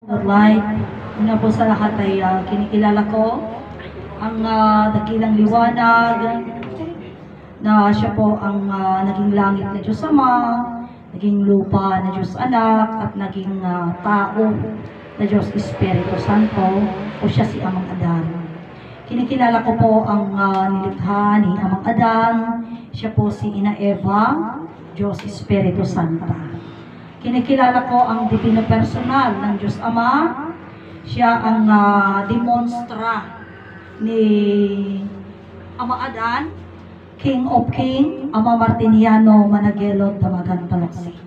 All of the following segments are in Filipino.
Alright, una po sa lahat ay kinikilala ko ang dakilang liwanag na siya po ang naging langit na Diyos Ama, naging lupa na Diyos Anak, at naging tao na Diyos Espiritu Santo, o siya si Amang Adan. Kinikilala ko po ang nilikha ni Amang Adan, siya po si Ina Eva, Diyos Espiritu Santa. Kinikilala ko ang divino personal ng Diyos Ama. Siya ang demonstra ni Ama Adan, King of King, Ama Martiniano Managelot Damagan Taloksik.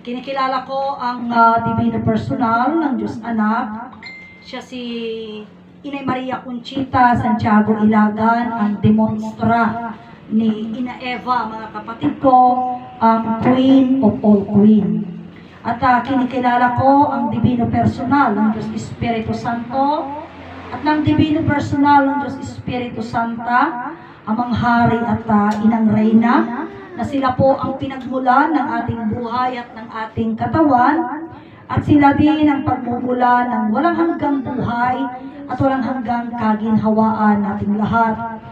Kinikilala ko ang divino personal ng Diyos Anak. Siya si Inay Maria Conchita Santiago Ilagan, ang demonstra ni Ina Eva, mga kapatid ko, ang Queen of all Queen. At kinikilala ko ang divino personal ng Diyos Espiritu Santo at ng divino personal ng Diyos Espiritu Santa, amang hari at inang reyna, na sila po ang pinagmulan ng ating buhay at ng ating katawan, at sila din ang pagmumula ng walang hanggang buhay at walang hanggang kaginhawaan nating lahat.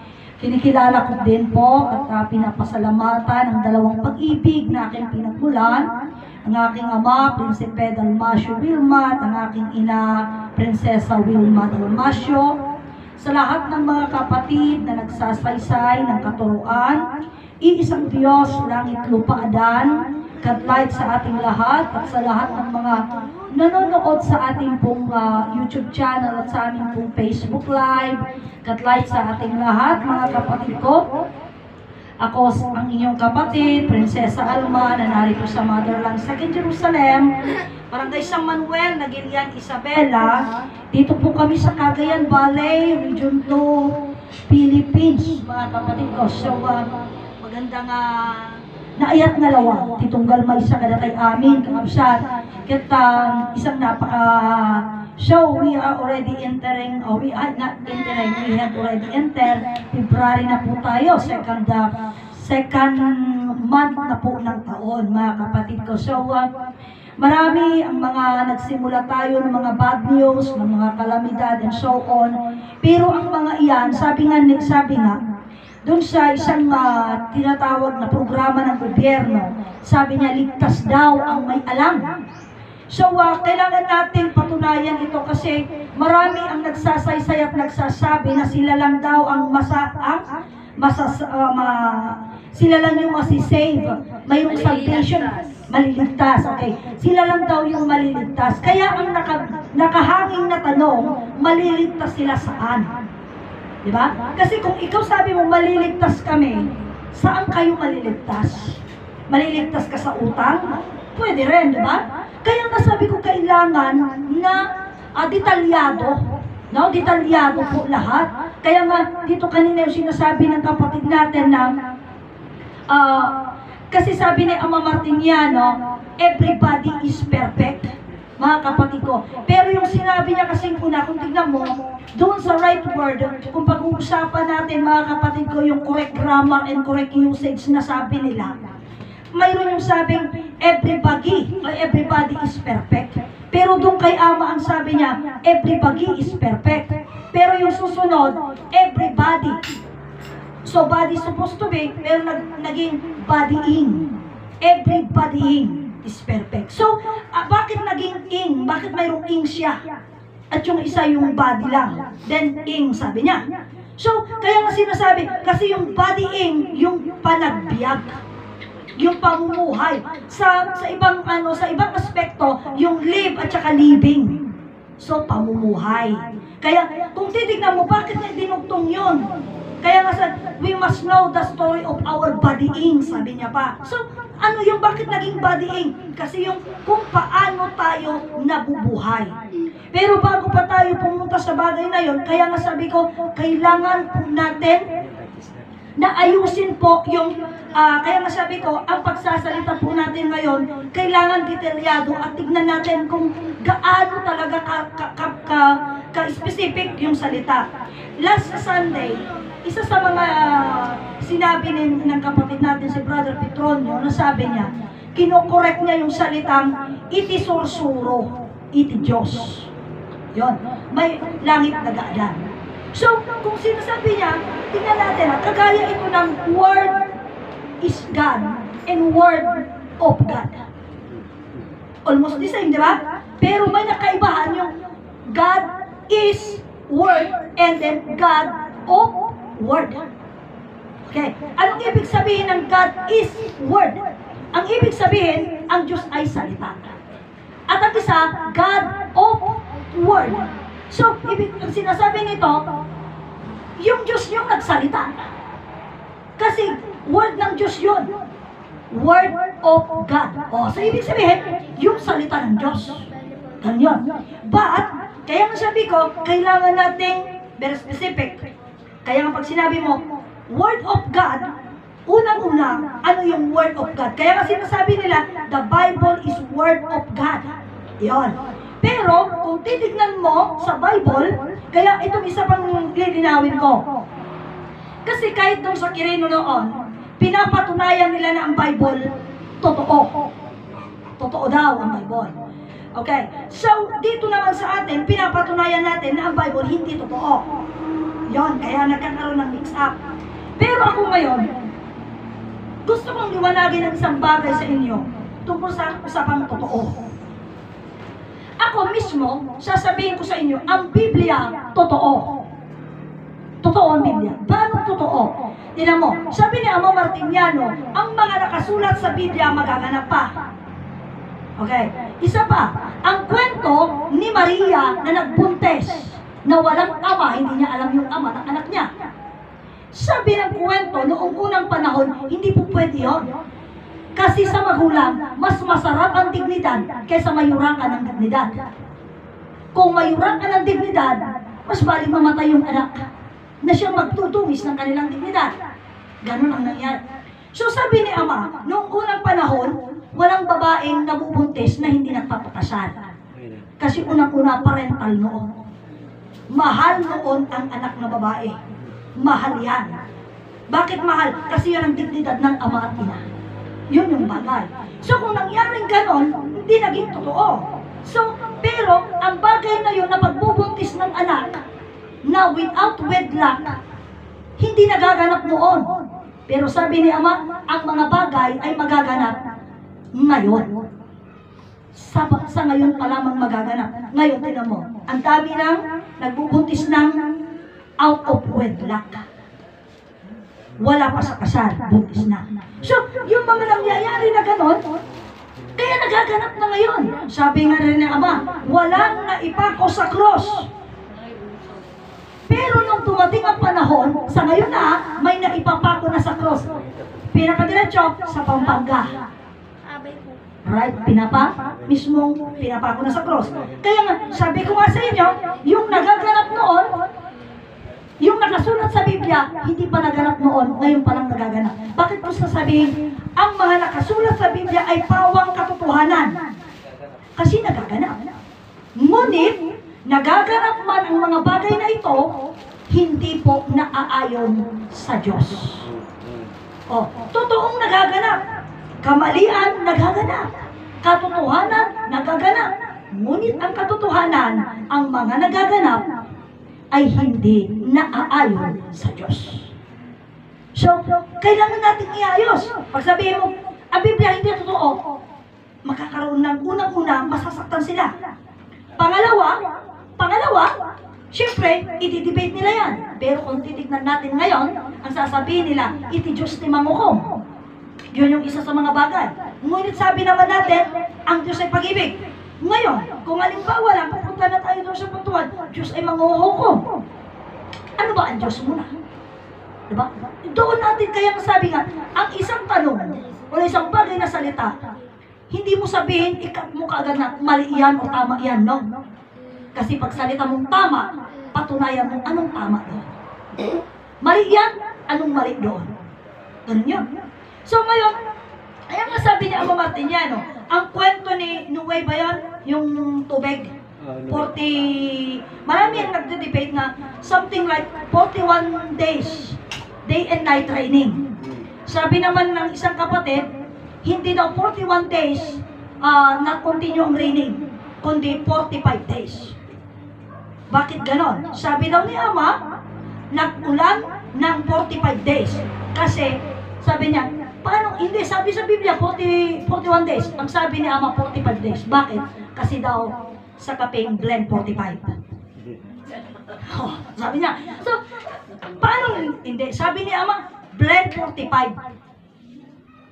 Kinikilala ko din po at pinapasalamatan ang dalawang pag-ibig na aking pinagmulan, ang aking ama, Prinsipe Dalmasio Wilma, at ang aking ina, Prinsesa Wilma Dalmasio, sa lahat ng mga kapatid na nagsasaysay ng katuruan, iisang Diyos, langit lupa Adan, God-light sa ating lahat, at sa lahat ng mga nanonood sa ating pong YouTube channel at sa aming pong Facebook Live. God-light sa ating lahat, mga kapatid ko. Ako ang inyong kapatid, Prinsesa Alma, na narito sa Motherland Second Jerusalem, Barangay San Manuel, Nagilian, Isabela. Dito po kami sa Cagayan Valley, Region 2, Philippines, mga kapatid ko. So, magandang naayat nga lawa, titunggal may isa kadatay amin, kakabsat, kita isang so we are already entering, we are not entering, we have already entered, February na po tayo, second month na po ng taon, mga kapatid ko. So, marami ang mga nagsimula tayo ng mga bad news, ng mga kalamidad and so on, pero ang mga iyan, sabi nga, doon sa isang tinatawag na programa ng gobyerno, sabi niya, ligtas daw ang may alam. So, kailangan natin patunayan ito kasi marami ang nagsasaysay at nagsasabi na sila lang daw ang sila lang yung masisave, mayroong salvation, maliligtas. Okay. Sila lang daw yung maliligtas. Kaya ang nakahanging na tanong, maliligtas sila saan? Diba? Kasi kung ikaw sabi mo maliligtas kami, saan kayo maliligtas? Maliligtas ka sa utang? Pwede rin, diba? Kaya nasabi ko kailangan na detalyado, no? Detalyado po lahat. Kaya nga dito kanina yung sinasabi ng kapatid natin na kasi sabi ni Ama Martiniano, everybody is perfect, mga kapatid ko. Pero yung sinabi niya kasing una, kung tignan mo, doon sa right word, kung pag-uusapan natin, mga kapatid ko, yung correct grammar and correct usage na sabi nila, mayroon yung sabing everybody is perfect. Pero doon kay Ama ang sabi niya, everybody is perfect. Pero yung susunod, everybody. So body supposed to be, pero naging bodying. Everybodying is perfect. So, bakit naging ing? Bakit mayroong ing siya? At yung isa yung body lang. Then, ing, sabi niya. So, kaya nga sinasabi, kasi yung body ing, yung panagbiag, yung pamumuhay. Sa ibang aspekto, yung live at saka living. So, pamumuhay. Kaya, kung titignan mo, bakit na dinugtong yun? Kaya nga we must know the story of our bodying, sabi niya pa. So, ano yung bakit naging bodying? Kasi yung kung paano tayo nabubuhay. Pero bago pa tayo pumunta sa bagay na yon, kaya nga sabi ko, kailangan po natin na ayusin po yung, kaya nga sabi ko, ang pagsasalita po natin ngayon, kailangan detalyado at tignan natin kung gaano talaga ka-specific yung salita. Last Sunday, isa sa mga sinabi ng kapatid natin si Brother Petronio, na sabi niya, kinokorek niya yung salitang itisursuro. iti Diyos. Yon, may langit na daan. So, kung sinasabi niya, tingnan natin, kagaya ito ng Word is God and Word of God. Almost the same, di ba? Pero may nakaibahan yung God is Word and then God of Word. Okay. Anong ibig sabihin ng God is Word? Ang ibig sabihin, ang Diyos ay salita. At ang isa, God of Word. So, ang sinasabi nito, yung Diyos yung nagsalita. Kasi, Word ng Diyos yun. Word of God. O, so ibig sabihin, yung salita ng Diyos. Ganyan. But, kaya nga sabi ko, kailangan nating very specific. Kaya nga pag sinabi mo, Word of God, unang-una, ano yung Word of God? Kaya nga sinasabi nila, the Bible is Word of God. Yan. Pero, kung titignan mo sa Bible, kaya itong isa pang lilinawin ko. Kasi kahit doon sa Kireno noon, pinapatunayan nila na ang Bible, totoo. Totoo daw ang Bible. Okay. So, dito naman sa atin, pinapatunayan natin na ang Bible hindi totoo. Yon, kaya nagkakaroon ng mix-up. Pero ako ngayon, gusto kong liwanagin ang isang bagay sa inyo tungkol sa usapang totoo. Ako mismo, sasabihin ko sa inyo, ang Biblia, totoo. Totoo ang Biblia. Paano totoo? Tingnan mo, sabi ni Ama Martiniano, ang mga nakasulat sa Biblia magaganap pa. Okay. Isa pa, ang kwento ni Maria na nagbuntes, na walang ama, hindi niya alam yung ama ng anak niya. Sabi ng kwento, noong unang panahon, hindi po pwede yun. Kasi sa magulang, mas masarap ang dignidad kaysa mayura ka ng dignidad. Kung mayura ka ng dignidad, mas balik mamatay yung anak na siya magtutumis ng kanilang dignidad. Ganun ang nangyari. So sabi ni Ama, noong unang panahon, walang babaeng nabubuntis na hindi nagpapakasal. Kasi unang-una parental noon. Mahal noon ang anak na babae. Mahal yan. Bakit mahal? Kasi yan ang dignidad ng ama at ina. Yun yung bagay. So kung nangyaring ganon, hindi naging totoo. So, pero ang bagay na yun na pagbubuntis ng anak na without wedlock, hindi nagaganap noon. Pero sabi ni Ama, ang mga bagay ay magaganap ngayon. Sa ngayon pa lamang magaganap. Ngayon, tingnan mo, ang dami ng nagbubuntis ng out of wedlock. Wala pa sa kasal, buntis na. So, yung mga nangyayari na ganon, kaya nagaganap na ngayon. Sabi nga rin ng Ama, walang naipako sa cross. Pero nung dumating ang panahon, sa ngayon na, may naipapako na sa cross. Pinakadiretso sa Pampanga. Right? Mismong pinapako na sa cross. Kaya nga, sabi ko nga sa inyo, yung nagaganap noon, yung nakasulat sa Biblia, hindi pa naganap noon, ngayon pa lang nagaganap. Bakit ko sasabihin, ang mga nakasulat sa Biblia ay pawang katotohanan? Kasi nagaganap. Ngunit, nagaganap man ang mga bagay na ito, hindi po naaayon sa Diyos. O, totoong nagaganap. Kamalian, nagaganap. Katotohanan, nagaganap. Ngunit ang katotohanan, ang mga nagaganap, ay hindi naaayon sa Diyos. So, kailangan natin iayos. Pag sabihin mo, ang Biblia hindi totoo, makakaroon ng unang-una, masasaktan sila. Pangalawa, syempre, iti-debate nila yan. Pero kung titignan natin ngayon, ang sasabihin nila, iti-Diyos ni Mangukom. Yun yung isa sa mga bagay. Ngunit sabi naman natin, ang Diyos ay pag-ibig. Ngayon, kung halimbawa lang, pupunta na tayo doon sa puntuan, Diyos ay manghuhukom. Ano ba ang Diyos muna? Diba? Doon natin kaya sabi nga, ang isang tanong, o isang bagay na salita, hindi mo sabihin, ikat mo kaagad na mali yan o tama yan, no? Kasi pag salita mong tama, patunayan mo anong tama doon. Mali yan, anong mali doon? Ganun yun. So ngayon, ayan nga sabi ni Ama Martiniano, ang kwento ni Nuway ba yun? Yung tubig? 40, marami ang nagde-debate na something like 41 days, day and night training. Sabi naman ng isang kapatid, hindi daw 41 days na continue ang raining. kundi 45 days. Bakit ganon? Sabi daw ni Ama, nag-ulan ng 45 days. Kasi, sabi niya, paano? Hindi, sabi sa Biblia, 41 days. Ang sabi ni Ama, 45 days. Bakit? Kasi daw, sa kapeng blend 45. Oh, sabi niya. So, paano? Hindi, sabi ni Ama, blend 45.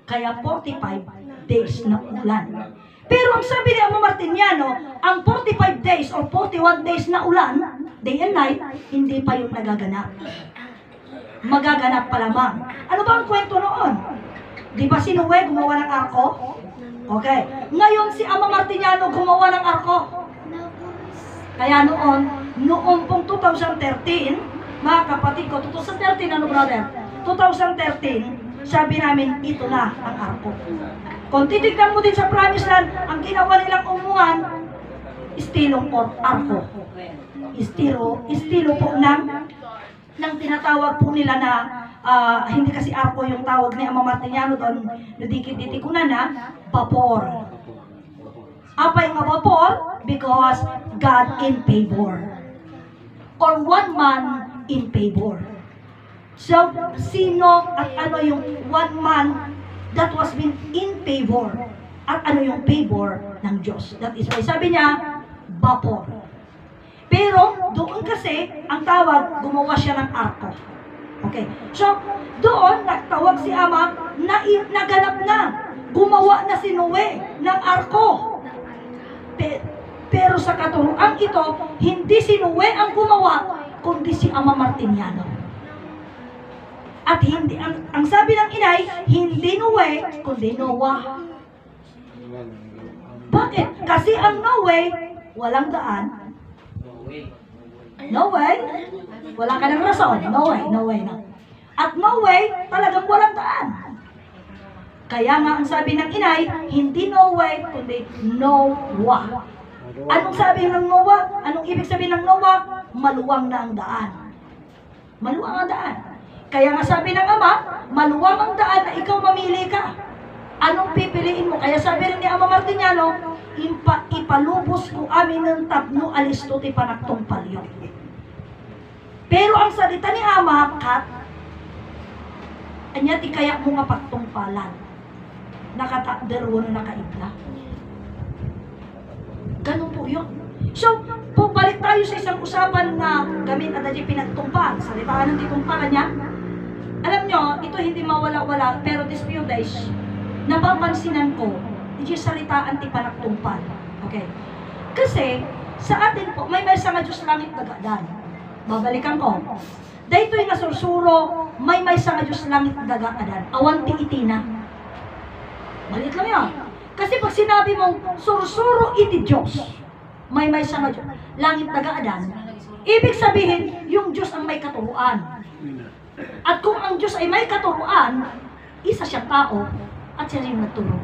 Kaya 45 days na ulan. Pero ang sabi ni Ama Martiniano, ang 45 days or 41 days na ulan, day and night, hindi pa yung nagaganap. Magaganap pa lamang. Ano ba ang kwento noon? Di ba si Noe gumawa ng arko? Okay. Ngayon si Ama Martiniano gumawa ng arko. Kaya noong pong 2013, mga kapatid ko, 2013 ano brother? 2013, sabi namin, ito na ang arko. Kung titignan mo din sa Promised Land, ang ginawa nilang umuan, istilong arko. Estilo po ng tinatawag po nila na, hindi kasi arko yung tawag ni Ama Martiniano doon, nadikit-ditikunan na, vapor. Apa yung vapor? Because God in favor. Or one man in favor. So, sino at ano yung one man that was been in favor? At ano yung favor ng Diyos? That is why sabi niya, vapor. Pero, doon kasi, ang tawag, gumawa siya ng arko. Okay. So, doon, nagtawag si Ama, naganap na. Gumawa na si Noe ng arko. Pero sa katuruan ito, hindi si Noe ang gumawa, kundi si Ama Martiniano. At hindi, ang sabi ng inay, hindi Noe, kundi Noah. Bakit? Kasi ang Noe, walang daan. No way. Wala ka ng rason. No way na. At no way, talagang walang daan. Kaya nga ang sabi ng inay, hindi no way, kundi Noah. Anong sabi ng Noah? Anong ibig sabihin ng Noah? Maluwang na ang daan. Maluwang ang daan. Kaya nga sabi ng Ama, maluwang ang daan na ikaw mamili ka. Anong pipiliin mo? Kaya sabi rin ni Ama Martiniano, ipalubos ko amin ng tapno alisto ti panaktong palyo. Pero ang salita ni Ama, kat, anya ti kaya mo nga pagtungpalan. Nakataderwo na nakaibla. Ganun po yun. So, balik tayo sa isang usapan na gamit at adya pinagtumpal. Salitaan ng titumpalan niya. Alam nyo, ito hindi mawala-wala, pero this few days, napapansinan ko, hindi salitaan ti panagtumpal. Okay? Kasi, sa atin po, may sa nga Diyos langit dagadan. Babalikan ko. Dahito'y nasursuro, may sa nga Diyos langit dagadan. Awan ti itina. Malit lang yan. Kasi pag sinabi mong sursuro iti Diyos, may sa nga Diyos langit dagadan, ibig sabihin, yung Diyos ang may katuruan. At kung ang Diyos ay may katuruan, isa siyang tao, at siya rin nagturo.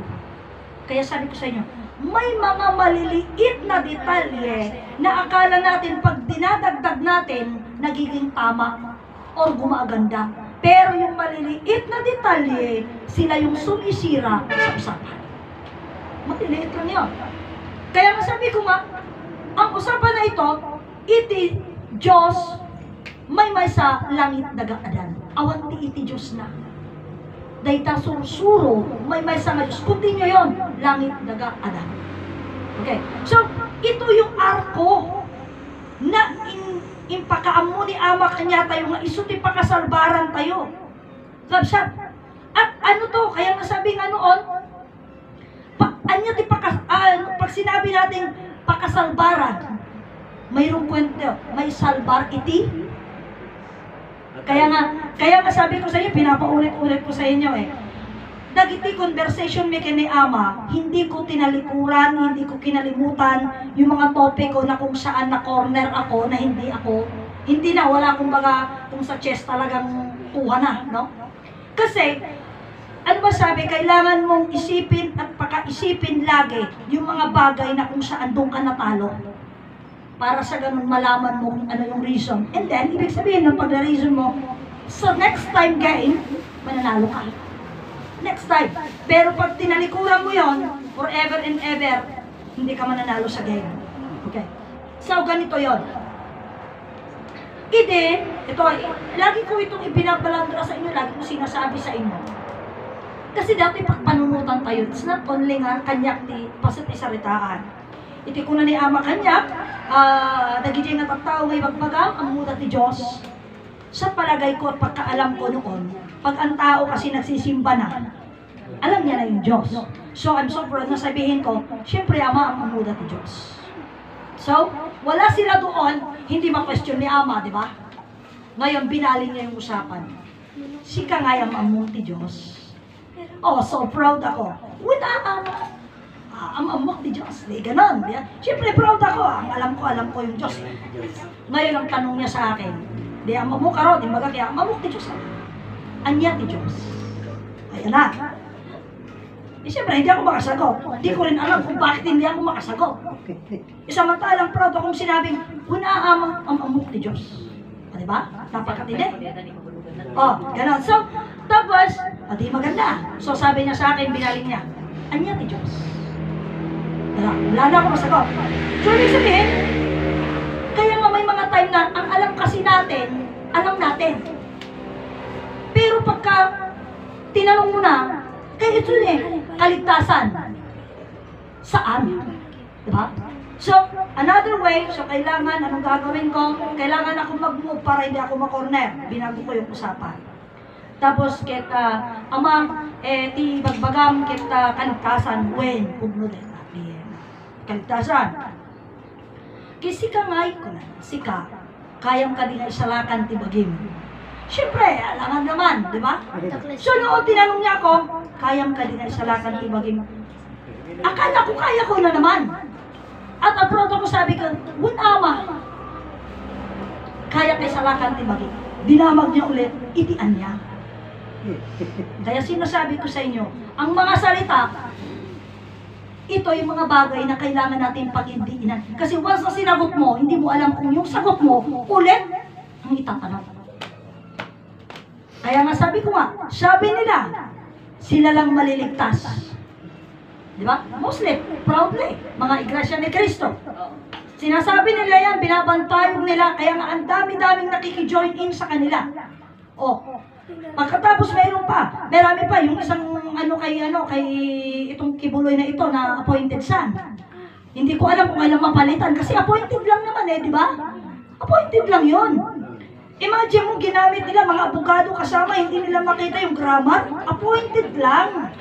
Kaya sabi ko sa inyo, may mga maliliit na detalye na akala natin pag dinadagdag natin, nagiging tama o gumaganda. Pero yung maliliit na detalye, sila yung sumisira sa usapan. Maliliit lang yun. Kaya masabi ko nga, ang usapan na ito, iti Diyos, may sa langit dagaadan. Awan ti iti Diyos na. Dahil ta sursuro, may sa nga Diyos. Continue yun, langit dagaadan. Okay. So, ito yung arko na impakaam mo ni Ama kanya tayo nga iso ti pakasalbaran tayo. Sabsat. At ano to, kaya nasabi nga noon, anya ti pag sinabi natin pakasalbaran, mayroong kwento, may salbar iti. Kaya nga sabi ko sa inyo, pinapaulit-ulit ko sa inyo Dagiti conversation may kini Ama, hindi ko tinalikuran, hindi ko kinalimutan yung mga topiko na kung saan na corner ako, na hindi na, wala kung baga, kung sa chest talagang kuha na, no? Kasi, ano ba sabi, kailangan mong isipin at pakaisipin lagi yung mga bagay na kung saan doon ka natalo. Para sa ganun malaman mo kung ano yung reason. And then, ibig sabihin ng pag-reason mo, so next time game, mananalo ka. Next time. Pero pag tinalikuran mo yon, forever and ever, hindi ka mananalo sa game. So, ganito yon. Ito, lagi ko itong ibinabalandra sa inyo, lagi ko sinasabi sa inyo. Kasi dati panunutan tayo, it's not only nga kanyak ti pasit isaritaan. Iti ko na ni ama kanyak, nagiging natatao ngay bagbagang, ang muda ti Diyos. Sa palagay ko at pagkaalam ko noon, pag ang tao kasi nagsisimba na, alam niya na yung Diyos. So, I'm so proud na sabihin ko, syempre ama ang muda ti Diyos. So, wala sila doon, hindi ma-question ni ama, di ba? Ngayon, binaling niya yung usapan. Sika nga yung among ti Diyos. Oh, so proud ako. Wala ang amok ti Diyos. Di ganon. Siyempre, proud ako. Ang alam ko yung Diyos. Ngayon, ang tanong niya sa akin, di ang amok ka rin, di baga kaya, amok ti Diyos. Anya ti Diyos. Ayan na. Siyempre, hindi ako makasagot. Hindi ko rin alam kung bakit hindi ako makasagot. Samantalang proud akong sinabing, wala ang amok ti Diyos. Diba? Napakatindi. Oh, ganon. So, tapos, di maganda. So, sabi niya sa akin, binaling niya, anya ti Diyos. Wala na ako masagot. So, ibig sabihin, kaya nga may mga time na, ang alam kasi natin, alam natin. Pero pagka, tinanong mo na, kaya ito kaligtasan. Saan? Diba? So, another way, so kailangan, anong gagawin ko? Kailangan ako mag-move para hindi ako makorner. Binago ko yung usapan. Tapos, kita, ama, ti bagbagam, kita kaligtasan, when, pugnudet, kaligtasan. Kisika ngay ko na, sika, kayang ka din isalakan ti bagim. Siyempre, alangan naman, di ba? So, noon tinanong niya ako, kayang ka din isalakan ti bagim. Akala ko kaya ko na naman. At approach ako, sabi ko, ama, kaya kay salakan ti bagim. Dinamag niya ulit, itian niya. Kaya sinasabi ko sa inyo, ang mga salita, ito yung mga bagay na kailangan natin pag-indiinan. Kasi once na sinagot mo, hindi mo alam kung yung sagot mo, ulit, ang itatanong. Kaya nga sabi ko nga, sabi nila, sila lang maliligtas. Di ba? Muslim, proudly, mga iglesia ni Cristo. Sinasabi nila yan, binabantayog nila, kaya nga ang dami-daming nakikijoin in sa kanila. Pagkatapos mayroon pa, marami pa, yung isang kay itong kibuloy na ito na appointed son. Hindi ko alam kung kailan mapalitan, kasi appointed lang naman di ba? Appointed lang yun. Imagine mo, ginamit nila, mga abogado kasama, hindi nila makita yung grammar, appointed lang.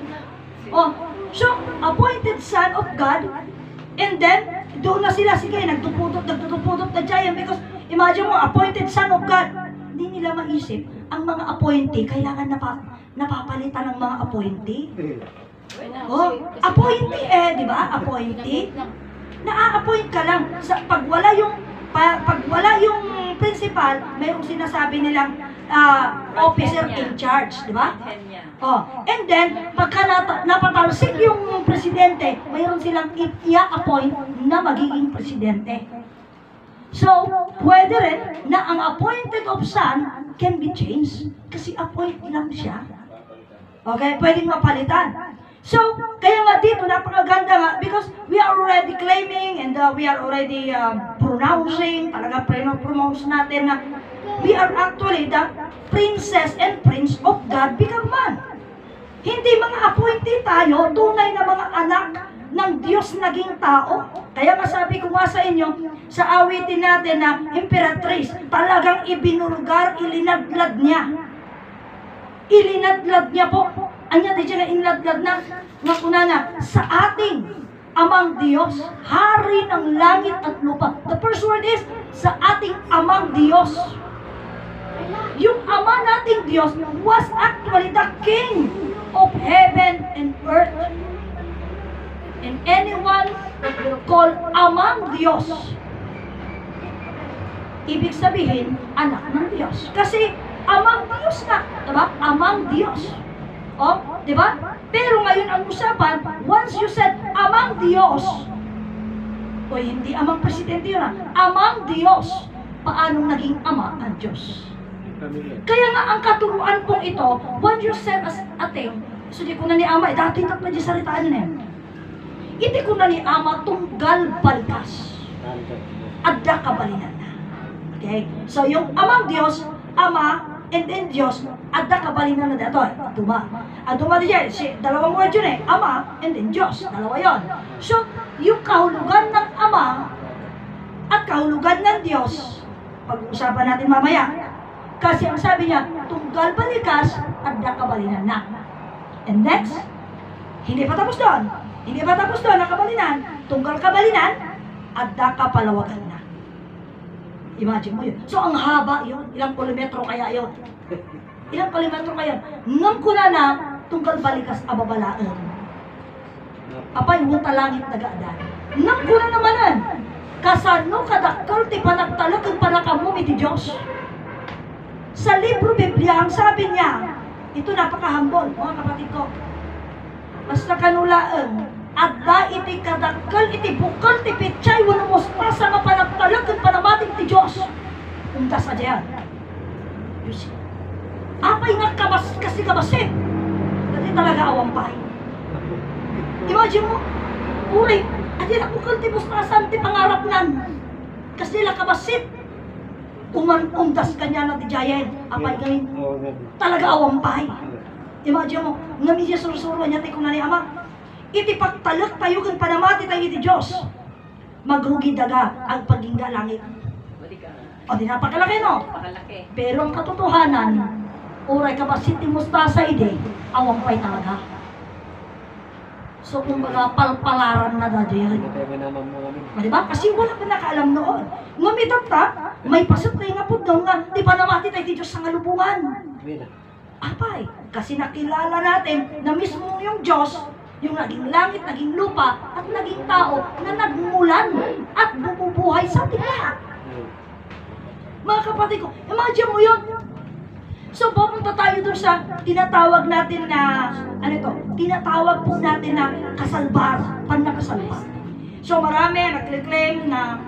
So, appointed son of God, and then, doon na sila, sige, nagtutupudot na giant, because, imagine mo, appointed son of God, hindi nila maisip, ang mga appointee, kailangan napapalitan ng mga appointee. Appointee di ba? Appointee. Na-appoint ka lang. Pag wala yung principal, mayroong sinasabi nilang officer in charge, di ba? And then, pagka napatalsik yung presidente, mayroon silang i-appoint na magiging presidente. So, pwede rin na ang appointed of son can be changed kasi appoint lang siya. Okay? Pwedeng mapalitan. So, kaya nga dito, napakaganda nga because we are already claiming and we are already pronouncing, talaga pronounce natin na we are actually the princess and prince of God become man. Hindi mga appointee tayo, tunay na mga anak ng Diyos naging tao. Kaya masabi ko nga sa inyo, sa awitin natin na Imperatrice, talagang ibinulgar, ilinadlad niya. Ilinadlad niya po. Anya di siya na inladlad na kunana sa ating amang Diyos, hari ng langit at lupa. The first word is, sa ating amang Diyos. Yung ama nating Diyos was actually the King of heaven and earth. And anyone that will call amang Diyos, ibig sabihin, anak ng Diyos. Kasi, amang Diyos nga. Diba? Amang Diyos. Diba? Pero ngayon ang usapan, once you said, amang Diyos, hindi amang presidente yun amang Diyos, paano naging ama ang Diyos? Kaya nga ang katuruan pong ito, once you said as a thing, so di ko na ni ama, dati tatlo di salitaan na yan. Hindi ko na ni ama tunggal balkas. adda kabalinan na. Okay? So yung amang Diyos, Ama, and then Diyos, adda kabalinan na dato. Aduma. Aduma di siya, dalawang word yun eh. Ama, and then Diyos. Dalawa yun. So, yung kahulugan ng Ama at kahulugan ng Diyos, pag-uusapan natin mamaya. Kasi ang sabi niya, tunggal balikas, adda kabalinan na. And next, hindi pa tapos doon. Hindi pa tapos doon, nakabalinan. Tunggal kabalinan, adda kapalawagan na. Imagine mo yun. So, ang haba yun. Ilang kilometro kaya yun? Ilang kilometro kaya? Ngam ko na tunggal balikas ababalaan. Apay, munta langit nagaadan. Ngam ko na namanan. Kasano kadakkel ti panagtalog ang panakamu iti Diyos. Sa libro Biblia, ang sabi niya, ito napakahambol, mga kapatid ko. Basta kanulaan, adda iti kadakkel iti bukal ti pitchay wano mostasa nga panagtalog ang panamating ti Diyos. Unta sa diyan. You see? Apay nga kasi kabasit. Kasi talaga awampay. Imagine mo, uri, adi na bukal ti mostasa ti pangarap nan. Kasi nila kabasit. Undas kanya na ti Jayen. Apay galing. Talaga awampay. Imagine mo, ngami siya surusuro niya ti kunani ama. Iti pagtalak tayo kung panamati tayo iti Diyos. Magrugi daga ang pagingga langit. O di napakalaki no? Pero ang katotohanan, uray kabasit ti mustasa ide, awampay talaga. So kung baga palpalaran na dadyo yan. Diba? Kasi wala pa nakaalam noon. Ngamitat ta, may pasot na yung apod doon nga, di pa namati tayo Diyos sa ngalubungan. Apay, kasi nakilala natin na mismo yung Diyos, yung naging langit, naging lupa, at naging tao na nagmulan at bumubuhay sa ating lahat. Mga kapatid ko, imagine mo yun. So, pupunta tayo doon sa tinatawag natin na, ano ito? Tinatawag po natin na kasalbar, panakasalbar. So, marami nag-claim na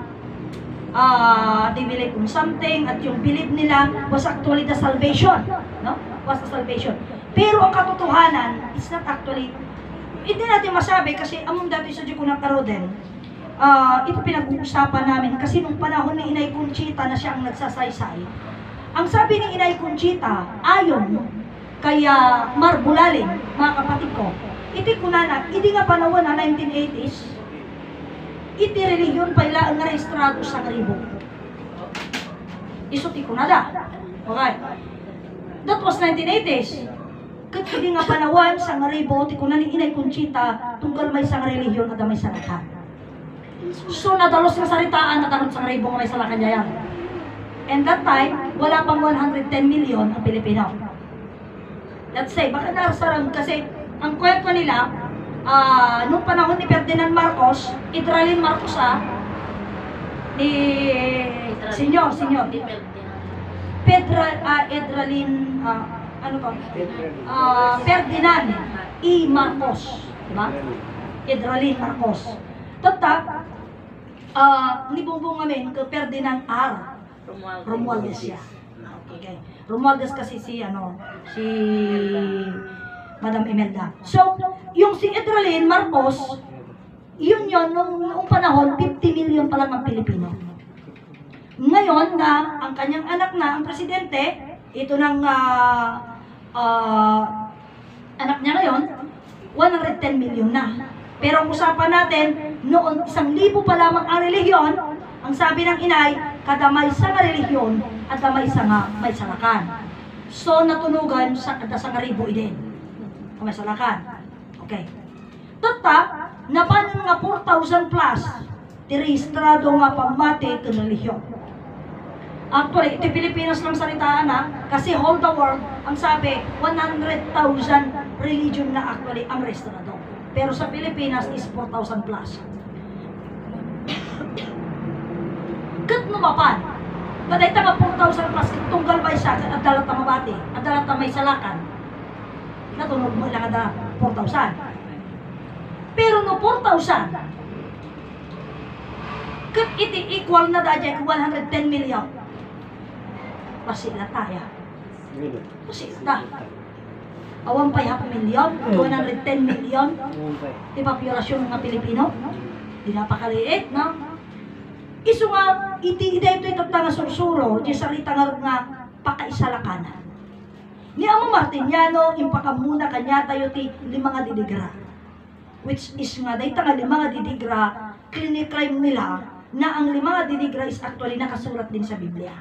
they believe in something at yung believe nila was actually the salvation. No? Was the salvation. Pero ang katotohanan, it's not actually, hindi natin masabi kasi among dati sa Diyukunan Karoden, ito pinag-uusapan namin kasi nung panahon ni Inay Conchita na siya ang nagsasaysay, ang sabi ni Inay Conchita, ayon kaya Marbulalin, mga kapatid ko, iti kunana, iti nga panahon na 1980s, iti religion pa ila ang rehistrado sa Ngaribo. Iso ti kunada. Okay. That was 1980s. Kat iti nga panahon sa Ngaribo, ti kunani Inay Conchita, tunggal may sang religion at may salakan. So nadalos nga saritaan na tanong sa Ngaribo nga may salakan niya yan. And that time, wala pang 110 million ang Pilipino. Let's say, baka narasarang kasi ang kwento nila, nung panahon ni Ferdinand Marcos, Idralin Marcos ni Senyor, Edralin, ano to? Ferdinand E. Marcos, diba? Edralin Marcos. Tata, ni Bongbong ngamin, ke Ferdinand R. Romualdez siya. Okay. Romualdez kasi si Madam Imelda. So, yung si Edralin Marcos, yun nung panahon, 50 million pa lang ang Pilipino. Ngayon na ang kanyang anak na, ang presidente, ito ng anak niya ngayon, 110 million na. Pero ang usapan natin, noon 1,000 pa lamang ang relihiyon, ang sabi ng inay, kada may sa nga relihiyon at may sa nga may salakan. So natunugan sa kada sa Ngaribo din. May salakan. Okay. Tata, napanan nga 4,000 plus tirehistrado nga pamati ken relihiyon. Actually, iti Pilipinas lang salitaan kasi whole the world, ang sabi, 100,000 religion na actually ang rehistrado. Pero sa Pilipinas is 4,000 plus. Kat numapan, naday taga 4,000 plus, tunggal ba isa, at dalat na mabati, at dalat na may salakan. Natunog mo lang ada 4,000. Pero no 4,000, kat iti equal na dahil 110 million. Pasila tayo. Pasila tayo. Awang pa 500 million, 110 million. Di population ng mga Pilipino? Di napakaliit, no? Isu nga, iti ito nga sursuro, di salita nga pakaisalakanan. Ni Amo Martiniano, impakamuna kanya tayo ti lima nga didigra. Which is nga, dahil nga lima nga didigra, clinicrime nila na ang lima nga didigra is actually nakasulat din sa Biblia.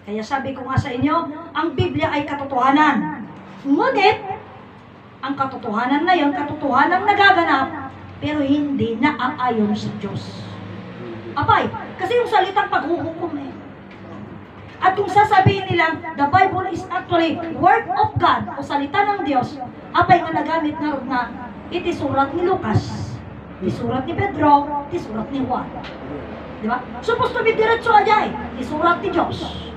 Kaya sabi ko nga sa inyo, ang Biblia ay katotohanan. Ngunit, ang katotohanan na yon, katotohanan nagaganap, pero hindi naaayon sa Diyos. Abay, kasi yung salitang paghuhukom eh. At kung sasabihin nilang, the Bible is actually word of God, o salita ng Diyos, abay nga nagamit nga rin na, iti surat ni Lucas, iti surat ni Pedro, iti surat ni Juan. Diba? Supposed to be diretso ajay, iti surat ni Diyos.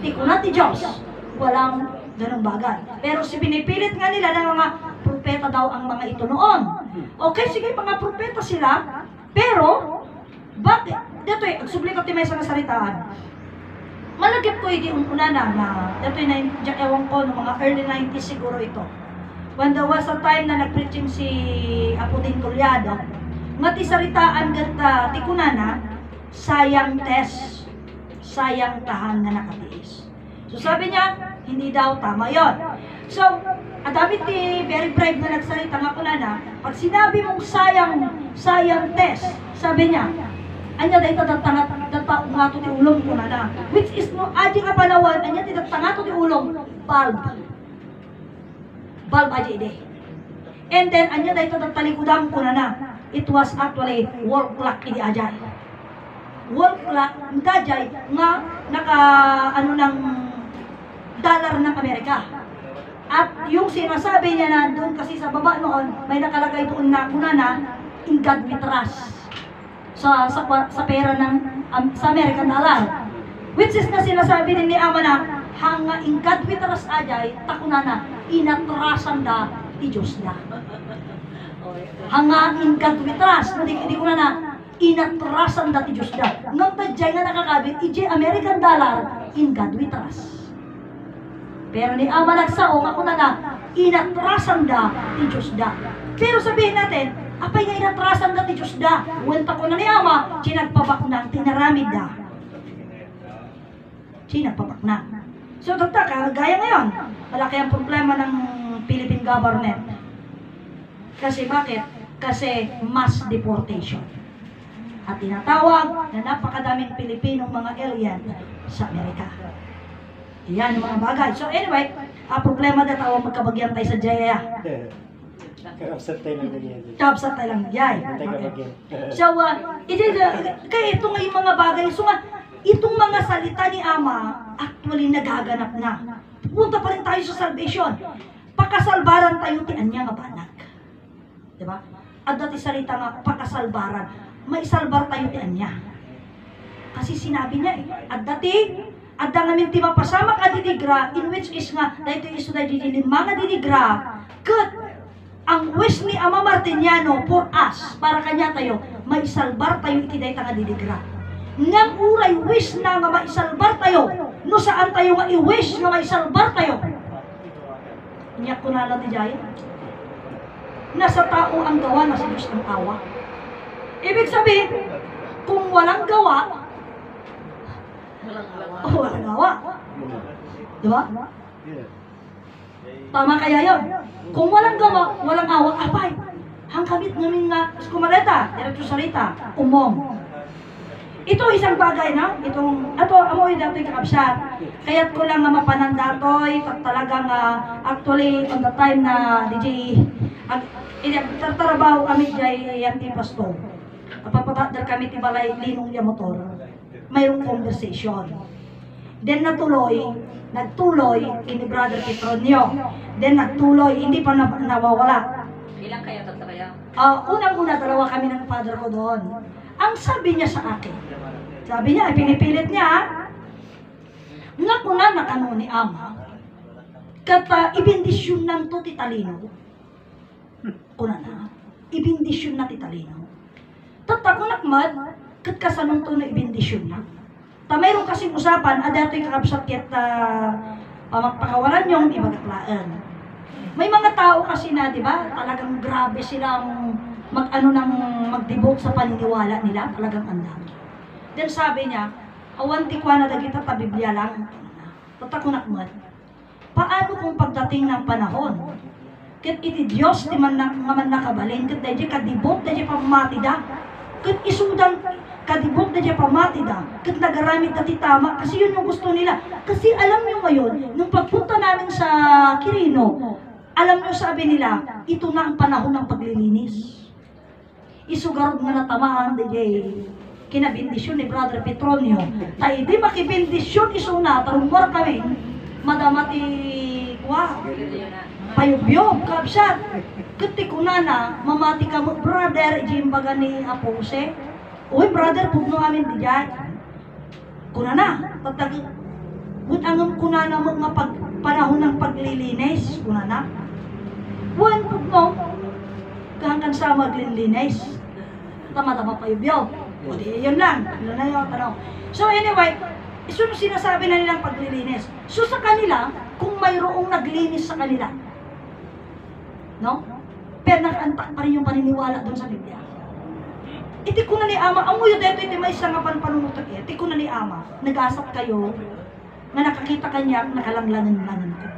Iti kunat ni Diyos. Walang ganong bagay. Pero si pinipilit nga nila ng mga propeta daw ang mga ito noon. Okay, sige, mga propeta sila, pero, bakit? Dito eh, agsubli ko timay sa nasalitaan. Malagip ko yung una na ito yung ewan ko, ng mga early 90s siguro ito. When there was a time na nag-preaching si Apoding Collado, ngati saritaan gata tikunana, sayang test, sayang tahan na nakatiis. So sabi niya, hindi daw tama yon. So, adamit ni very brave na nagsalita nga kunana, pag sinabi mong sayang test, sabi niya, anya dahil tatangat nga ito ti ulong ko na. Which is no, adi nga panawan, anya tatangat ito ti ulong, bulb. Bulb aja ide. And then, anya dahil tatalikudan ko na. It was actually wall clock idi ajay. Wall clock, kajay, nga naka, ng dollar ng Amerika. At yung sinasabi niya na doon kasi sa baba noon, may nakalagay doon na kunana, in God we trust. Sa pera ng sa American dollar. Which is na sinasabi din ni Ama na hanga in God we trust ajay takunana inatrasan da ti Diyos da. Hanga in God we trust hindi ko na inatrasan da ti Diyos da. Ngam tadjay nga nakakabit ije American dollar in God we trust. Pero ni Ama nagsaong ako na inatrasan da ti Diyos da. Pero sabihin natin, apay nga inatrasan da ti Diyos da. Wenta ko na ni Ama, sinagpabaknang, tinaramid da. Sinagpabaknang. So, gaya ngayon, malaki ang problema ng Philippine government. Kasi bakit? Kasi mass deportation. At tinatawag na napakadaming Pilipinong mga alien sa Amerika. Yan yung mga bagay. So anyway, problema na tao magkabagyan tayo sa Jaya. Kaabsat tayo lang ganyan. Kaabsat tayo lang yay. So, kaya ito nga yung mga bagay. So nga, itong mga salita ni Ama, actually nagaganap na. Punta pa rin tayo sa salvation. Pakasalbaran tayo ti anya nga banag. Diba? At dati salita nga, pakasalbaran. May salbar tayo ti anya. Kasi sinabi niya at dati, at namin ti mapasama ka didigra, in which is nga, dahito iso na didilin mga didigra, kat, ang wish ni Ama Martiniano for us, para kanya tayo, maisalbar tayo iti dahita nga didigra. Nang uray wish na nga maisalbar tayo, no saan tayo nga i-wish nga maisalbar tayo? Niyak ko na lang ti Jaya. Nasa tao ang gawa, nasa Diyos ang tawa. Ibig sabihin, kung walang gawa, walang gawa. Diba? Tama kaya yun? Kung walang gawa, walang awa, apay. Ang kabit namin nga, kumaleta, diretso salita, umong. Ito isang bagay na, ito amoy dato'y kakabsat. Kaya't ko lang nga mapanan dato'y, talagang actually, on the time na DJ, tartarabaho kami dyan yan ti Pasto. Papatatdar kami ti balay linong niya motor. Mayroong conversation. Then nagtuloy ini Brother Petronio. Then nagtuloy, hindi pa nawawala. Ilang kayo tatraya? Unang-una, dalawa kami ng father ko doon. Ang sabi niya sa akin, sabi niya, pinipilit niya, nga kuna nakano ni Ama, kata ibindisyon ng to titalino. Kuna na, ibindisyon na titalino. Tatako nakmad, kat kasanong to na ibindisyon na. Mayroon kasing usapan, adato'y kakabsat yat pamagpakawalan yung ibagaklaan. May mga tao kasi na, di ba, talagang grabe silang mag-devote sa paniniwala nila, talagang andam. Then sabi niya, awan ti kwa na dagita ta Biblia lang. Tatakunak mo. Paano kung pagdating ng panahon? Kat iti Diyos ti man nakabalin, kat dahil kadibok, dahil pamati da. Kat isudan, kadibok, dahil pamati da. Kat nagaramit na ti tama, kasi yun yung gusto nila. Kasi alam nyo ngayon, nung pagpunta namin sa Quirino, alam nyo sabi nila, ito na ang panahon ng paglilinis. Isugarod nga natamaan, dahil kinabindisyon ni Brother Petronio. Tayo di makibindisyon isuna, tarumbar kami. Madamati, wow, payubyog, kapsat. Kuti ko na, mamati ka mo, brother, jimbaga ni Apose. Uy, brother, pugno amin di dyan. Kuna na, tatag, butangam kuna na mga panahon ng paglilinis, kuna na. Buwan pugno, kahangkan sa maglilinis. Tama-tama payubyog. O di, yun lang. Yun na yung tanong. So anyway, iso sinasabi na nilang paglilinis. So sa kanila, kung mayroong naglinis sa kanila, no? Pero nakaantak pa rin yung paniniwala doon sa Biblia. Iti ko na ni Ama, ang muyo dito, iti may isang panunutag eh. Iti ko na ni Ama, nag-asap kayo, na nakakita kanya, nakalanglangan-langan ko.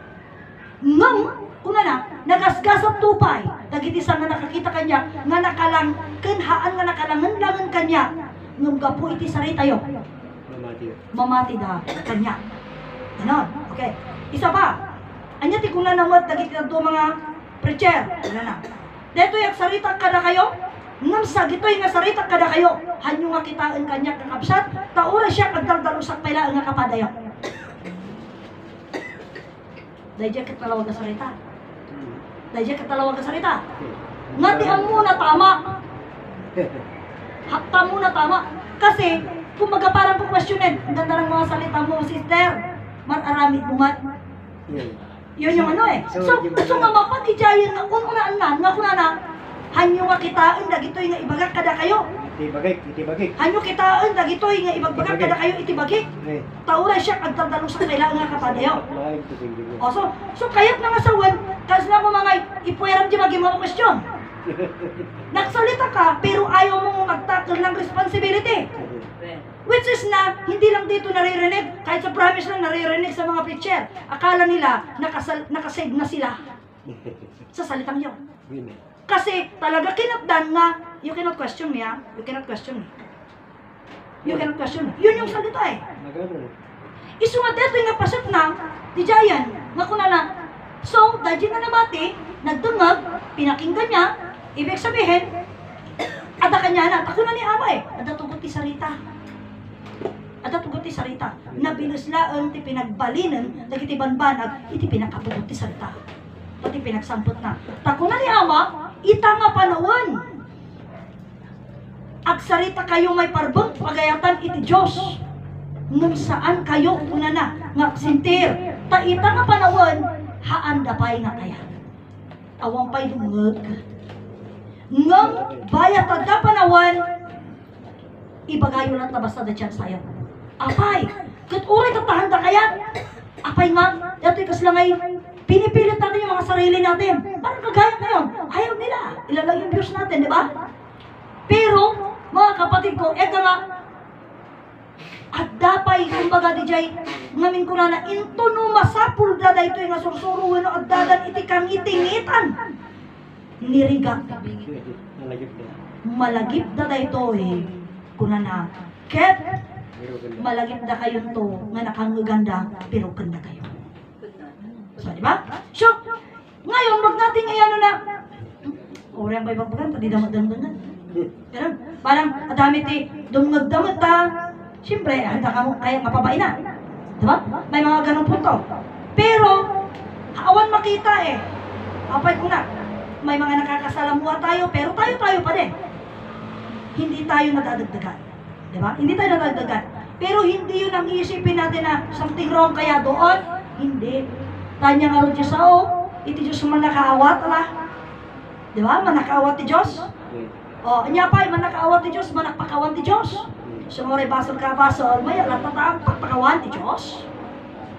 Ngam, kuna na, nagasgasap tupay, dagiti sa nga nakakita kanya, nga nakalang, kanhaan nga nakalangan-langan kanya, ngam gapo iti saray tayo. Mamati da kanya. Ganon. Okay. Isa pa. Anya ti kuna namot dagiti adto mga preacher. Ano na. Dito yak sarita kada kayo. Ngam sa gitoy nga sarita kada kayo. Hanyo nga kitaan kanya kakabsat. Taura siya kagdaldalusak pala nga kapadayo. Dahil katalawag ka sarita. Dahil katalawag ka sarita. Ngatihan mo na tama. Hakta mo na tama. Kasi kumbaga parang po questionin, ang ganda ng mga salita mo, sister, mararamid bumat. Yun yung ano eh. So nga mapatijayan nga, kung unaan nga kuna na, hanyo nga kitaan, dagitoy nga ibagak kada kayo. Itibagik. Hanyo kitaan, dagitoy nga ibagak kada kayo, itibagik. Taura siya, kagdaldalo sa kailangan nga kapadayo. O so kayat nga sawan, kasi na mo mga ipuweram di maging mga question. Nagsalita ka, pero ayaw mong magtakal ng responsibility. Which is na, hindi lang dito naririnig, kahit sa promise lang naririnig sa mga preacher. Akala nila, nakasave na sila sa salitang yun. Kasi talaga kinatdan nga, you cannot question me ha, you cannot question me. You cannot question me. Yun yung salita eh. Isunod dito nga pasat na, di Jayan, nga kuna na. So, dahil na namati, nagdungag, pinakinggan niya, ibig sabihin, ada kanya na, ako na ni Ama eh, ada tugot ti sarita. Ada tugot ti sarita. Nabiluslaan, ti pinagbalinan, dagiti banbanag, iti pinakabugot ti sarita. Pati pinagsampot na. Tako na ni Ama, ita nga panawan. Agsarita kayo may parbong, pagayatan iti Diyos. Nung saan kayo, una na, nga sintir. Ta ita nga panawan, haan dapay nga kaya. Awang pa'y dungag. Ngam bayat at panawan, ibagayo lang tabas na dyan sayo. Apay, kat uray katahanda kaya. Apay nga, dato'y kaslamay, pinipilit natin yung mga sarili natin. Parang kagaya ngayon, ayaw nila. Ilalang yung views natin, di ba? Pero, mga kapatid ko, eto nga, at dapay, kumbaga di jay, ngamin ko na into no masapul da ito yung nasursuro no at dadan iti kang itingitan. Nirigat. Malagip da ito eh. Kuna na, ket, malagip da kayo to, nga nakangaganda, pero ganda kayo. So, di ba? So, ngayon, wag natin ngayon na, orang ba ibagbagan, tadi damag-damag. Pero, parang, adami ti, dumag-damag ta, siyempre, handa ka mo, kaya mapabain na. Diba? May mga ganong punto. Pero, awan makita eh. Apay ko na. May mga nakakasalamuha tayo, pero tayo pa din. Hindi tayo nadadagdagan. Diba? Hindi tayo nadadagdagan. Pero hindi yun ang iisipin natin na something wrong kaya doon. Hindi. Tanya nga rin Diyos iti Diyos manakaawat, ala. Diba? Manakaawat ti Diyos. O, anya pa, manakaawat ti Diyos, manakpakawan ti Diyos. Sumore basol ka basol, may alatataang pagpakawan ti Diyos.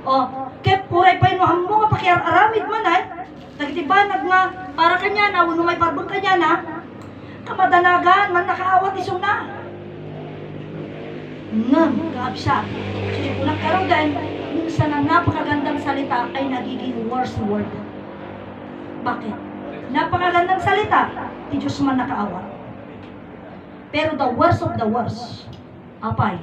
O, ket puray pa yun mo nga pakiaramid manan, nagtibanag nga, para kanya na, wano may parbong kanya na, kamadanagan, man nakaawat isong na. ngam, kaabsat. So, kung nagkaroon din, minsan ang napakagandang salita ay nagiging worst word. Bakit? Napakagandang salita, di Diyos man nakaawa. Pero the worst of the worst, apay,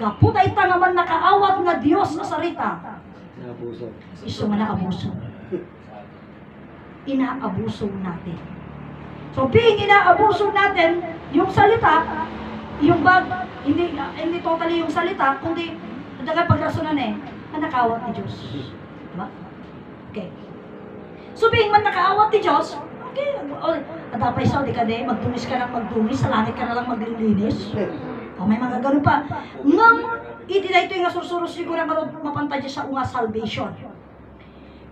gapot ay tangaman nakaawat na Diyos sa sarita, Naabuso. iso nga naabuso. Inaabuso natin. So, being inaabuso natin, yung salita, yung hindi totally yung salita, kundi, daga pagrasunan ang nakawat ni Diyos. Diba? Okay. So, being man nakaawat ni Diyos, okay, adapay sa di ka magdumis ka lang magdumis, sa langit ka na lang maglilinis. O, may mga ganun pa. Ngam, iti na ito yung asursuros siguro mapantay sa unga salvation.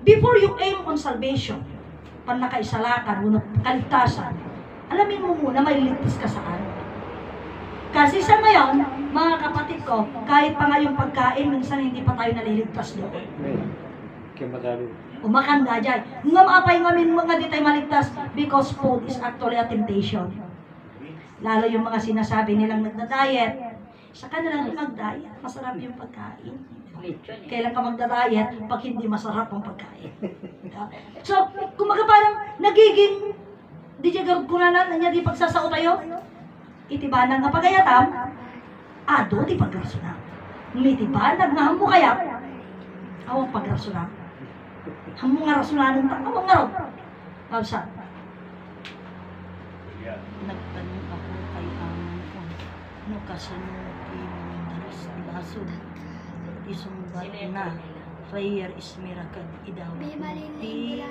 Before you aim on salvation, pan nakaisalakan, kaligtasan, alamin mo muna may ligtas ka saan. Kasi sa ngayon, mga kapatid ko, kahit pa nga yung pagkain, minsan hindi pa tayo naliligtas doon. Kaya madami. Umakanda dyan. Nga maapay ngamin mga di tayo maligtas because food is actually a temptation. Lalo yung mga sinasabi nilang nagda-diet, sa kanila rin mag-diet, masarap yung pagkain. Kailan ka magda-diet pag hindi masarap ang pagkain. So, kumaga parang nagiging, di dyan kunanan, niya di pagsasao tayo, itibanang nga pagayatam, ado di pagrasuna. Mitibanag nga hamo kaya, awang pagrasuna. Hamo nga rasunanan ta, awang nga ro. Pausa. Nagtanong ako kay aman ko, no kasanong dalas ilasod, isumbat na, prayer is miracle, idawat ti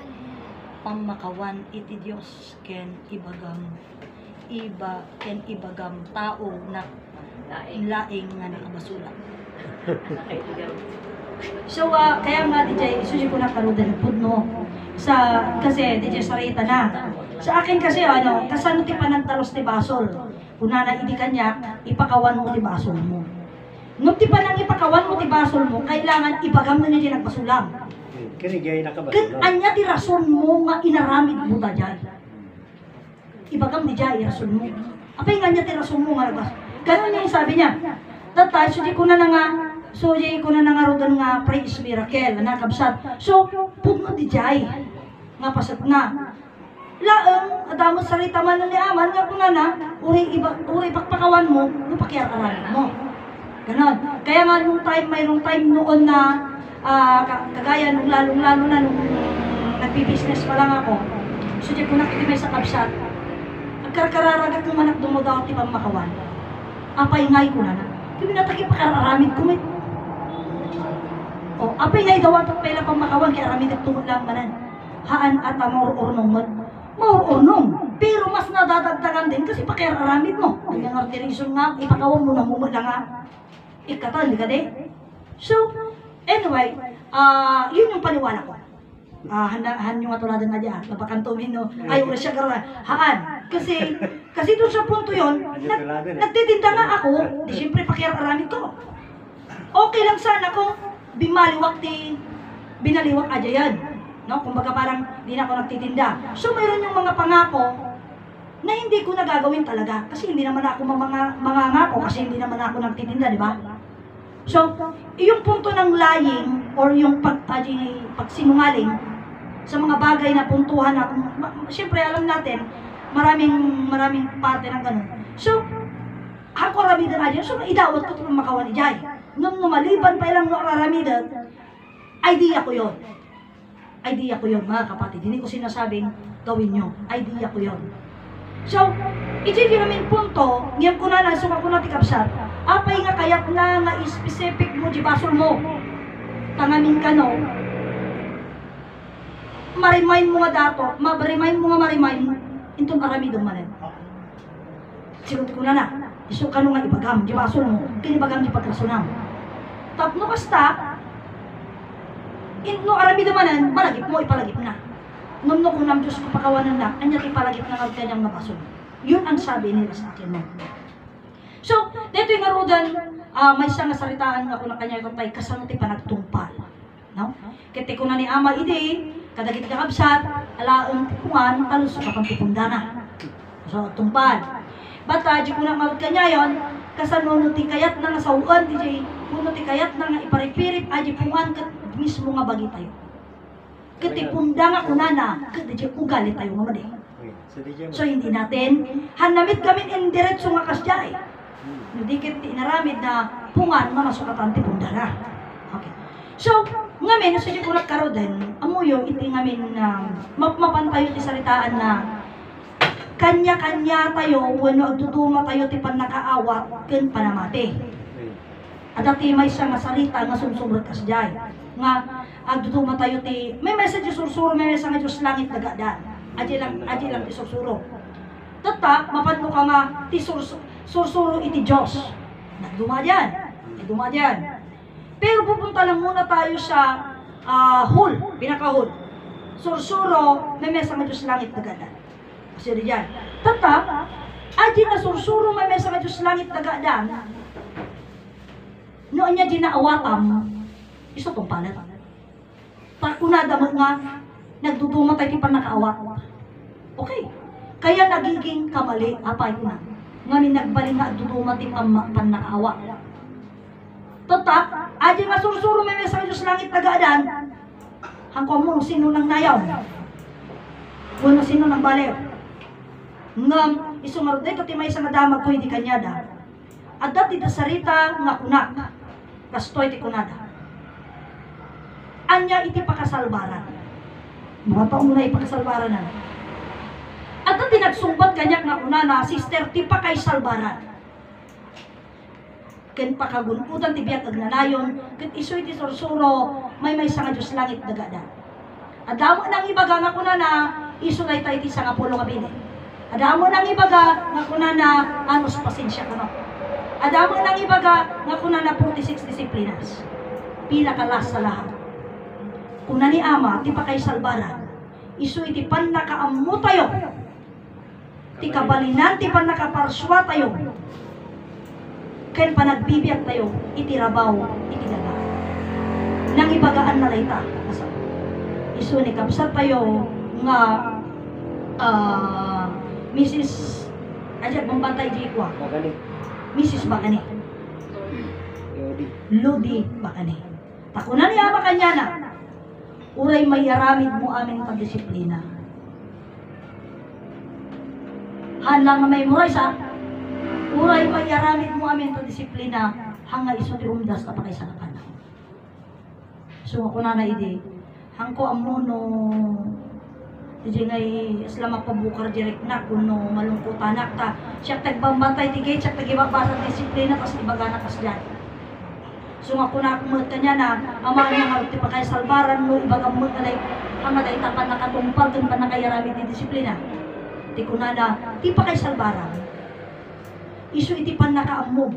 pamakawan iti Diyos ken ibagam tao na laing nga nakabasula. So, kaya nga DJ, isusi ko na karudan pudno kasi DJ sarita na. Sa akin kasi kasano ti panagtalos ti basol. Una na idi kanya, ipakawan mo ti basol mo. Nung ti panang ipakawan mo ti basol mo, kailangan ibagam na niya di nagbasulam. Kanigay nakabasula. Kat anya ti rason mo nga inaramid mo ta dyan. Ibagam ni Jai, rason mo. Apay nga niya ti rason mo nga nagbas. Ganun niya yung sabi niya. Tatay, so di ko na nga rodan nga pray is miracle, nakabsat. So, pudno di Jai. Nga pasat na. Laeng, adamot sarita man ni aman, nga kuna na, uri pakpakawan mo, pakiararan mo. Ganon. Kaya nga mayroong time noon na, kagaya nung lalong-lalo na nung nagbi-business pa lang ako, so di ko nakitimay sa kabsat, nagkararagat ng manak dumodaw ti pamakawan. Apay ngay ko na. Kami nataki pakararamid ko may. O, apay ngay dawat at pala pamakawan, kaya aramid at tungod lang manan. Haan at maururnong mo. Maururnong. Pero mas nadadagdagan din kasi pakararamid mo. Ang nga reason nga, ipakawan mo na mumod lang nga. Ikatan, di ka de? So, anyway, yun yung paniwala ko. Han yung atuladan nga dyan, napakantumin no, ayaw na siya karoon, haan. Kasi doon sa punto yun, nagtitinda nga ako, di siyempre pakiararamid ko. Okay lang sana kung binaliwak adya yan. No? Kumbaga parang di na ako nagtitinda. So mayroon yung mga pangako na hindi ko nagagawin talaga. Kasi hindi naman ako mangangako kasi hindi naman ako nagtitinda, di ba? So, yung punto ng lying or yung pagsinungaling sa mga bagay na puntuhan na, siyempre alam natin, maraming parte ng ganun. So, ako ramidan na dyan, so idawat ko itong makawan ni Jai. Nung maliban pa ilang raramidan, idea ko yun. Idea ko yun, mga kapatid. Hindi ko sinasabing gawin nyo. Idea ko yun. So, iti namin punto, ngayon ko na suka ko na tikapsat, apay nga kayak na nga specific mo di basol mo. Tangamin ka no, marimain mo nga dato, marimain mo intong aramidong manan. Sigot ko na, iso ka nga ibagam, di basol mo, kinibagam di pagkasunam. Tapno kasta, no aramidong manan, malagip mo, ipalagip na. Nung kung nam Diyos ko pakawanan na, anya ipalagip na kanyang mabasol. Yun ang sabi nila sa akin mo. So, dito yung narudan, may isang nasaritaan ako na kanya itong tay, kasanati pa nagtumpal. No? Kete ko na ni Ama ide, kadagit kakabsat, alaang tipungan, talus ka pang tipundana. So, tumpal. Bata, di ko na mawag kanya yon, kasano ti kayat na nasawuan DJ kuno ti kayat na nga iparipirip aji pungan ket mismo nga bagi tayo. Ket ipunda nga kunana ket DJ ugali tayo nga madi. So hindi natin hanamit kami indiretso nga kasjay. Hindi ket inaramid na pungan nga masukatan ti punda na. Okay. So ngamin sa di kurat karo din amuyo iti ngamin na mapantayo ti saritaan na kanya-kanya tayo wano agduduma tayo ti panakaawat ken panamati. Adati may siya nga salita nga sumsumrot kasjay nga agduduma tayo ti may message sursuro may message nga Diyos langit nagadan. Aji lang ti sursuro. Tatak mapadlo ka nga ti sursuro iti Diyos. Nagduma diyan. Pero pupunta lang muna tayo sa pinaka-hul. Sursuro may message nga Diyos langit nagadan. Kasi diyan. Tata, aji na sursuro may mesa nga Diyos langit nagadan. Noon niya ginaawatam, iso tong palat. Takunada mo nga, nagduduma tayo ti panakaawat. Okay. Kaya nagiging kamali, apay ko na. Ngayon nagbaling nga duduma ti panakaawat. Tata, aji nga sursuro may mesa nga Diyos langit nagadan. Hangko mo, sino nang nayaw? Kung sino nang baliw? Ngam isungarod day kati may isang nadamag ko hindi kanyada. At dati da sarita nga kunak. Kastoy ti kunada. Anya iti pakasalbaran. Mga taong na ipakasalbaran na. At dati nagsumbat kanyak nga kunana, sister ti pakay salbaran. Ken pakagunutan ti biyak agnanayon, ket isoy ti sursuro, may sanga Diyos langit dagada. Adamo nang ibaga nga kunana, isulay tayo ti sanga pulo nga bini. Adamo nang ibaga nga kunana anos pasensya kano. Adamo nang ibaga nga kunana 46 disiplinas. Pinakalas sa lahat. Kuna ni ama ti pakay salbaran. Isu iti pan nakaammo tayo. Ti kabalinan ti pan nakaparswa tayo. Ken panagbibiyag tayo iti rabaw iti daga. Nang ibagaan na layta. Isu ni kapsat tayo nga Mrs. Ajat Bambantay Jikwa. Bakani. Mrs. Bakani. Lodi. Bakani. Takunan niya kanya na. Uray may aramid mo aming pagdisiplina. Hanlang na may muray sa. Uray may aramid mo aming pagdisiplina. Hanga iso ti umdas na pakay sa kapanaw. So ako na ide. Hangko amuno. Jadi ngay selama pabukar direct na kuno malungkot anak ta siya tagbambantay tigay siya tagibabasa disiplina tas ibagana kas diyan. So nga kuna akong kanya na ama niya nga ti pakay salbaran mo ibagam mo kalay ang maday tapan nakatumpal ken panakayarami ti disiplina. Ti kunana ti pakay salbaran. Isu iti pan nakaammo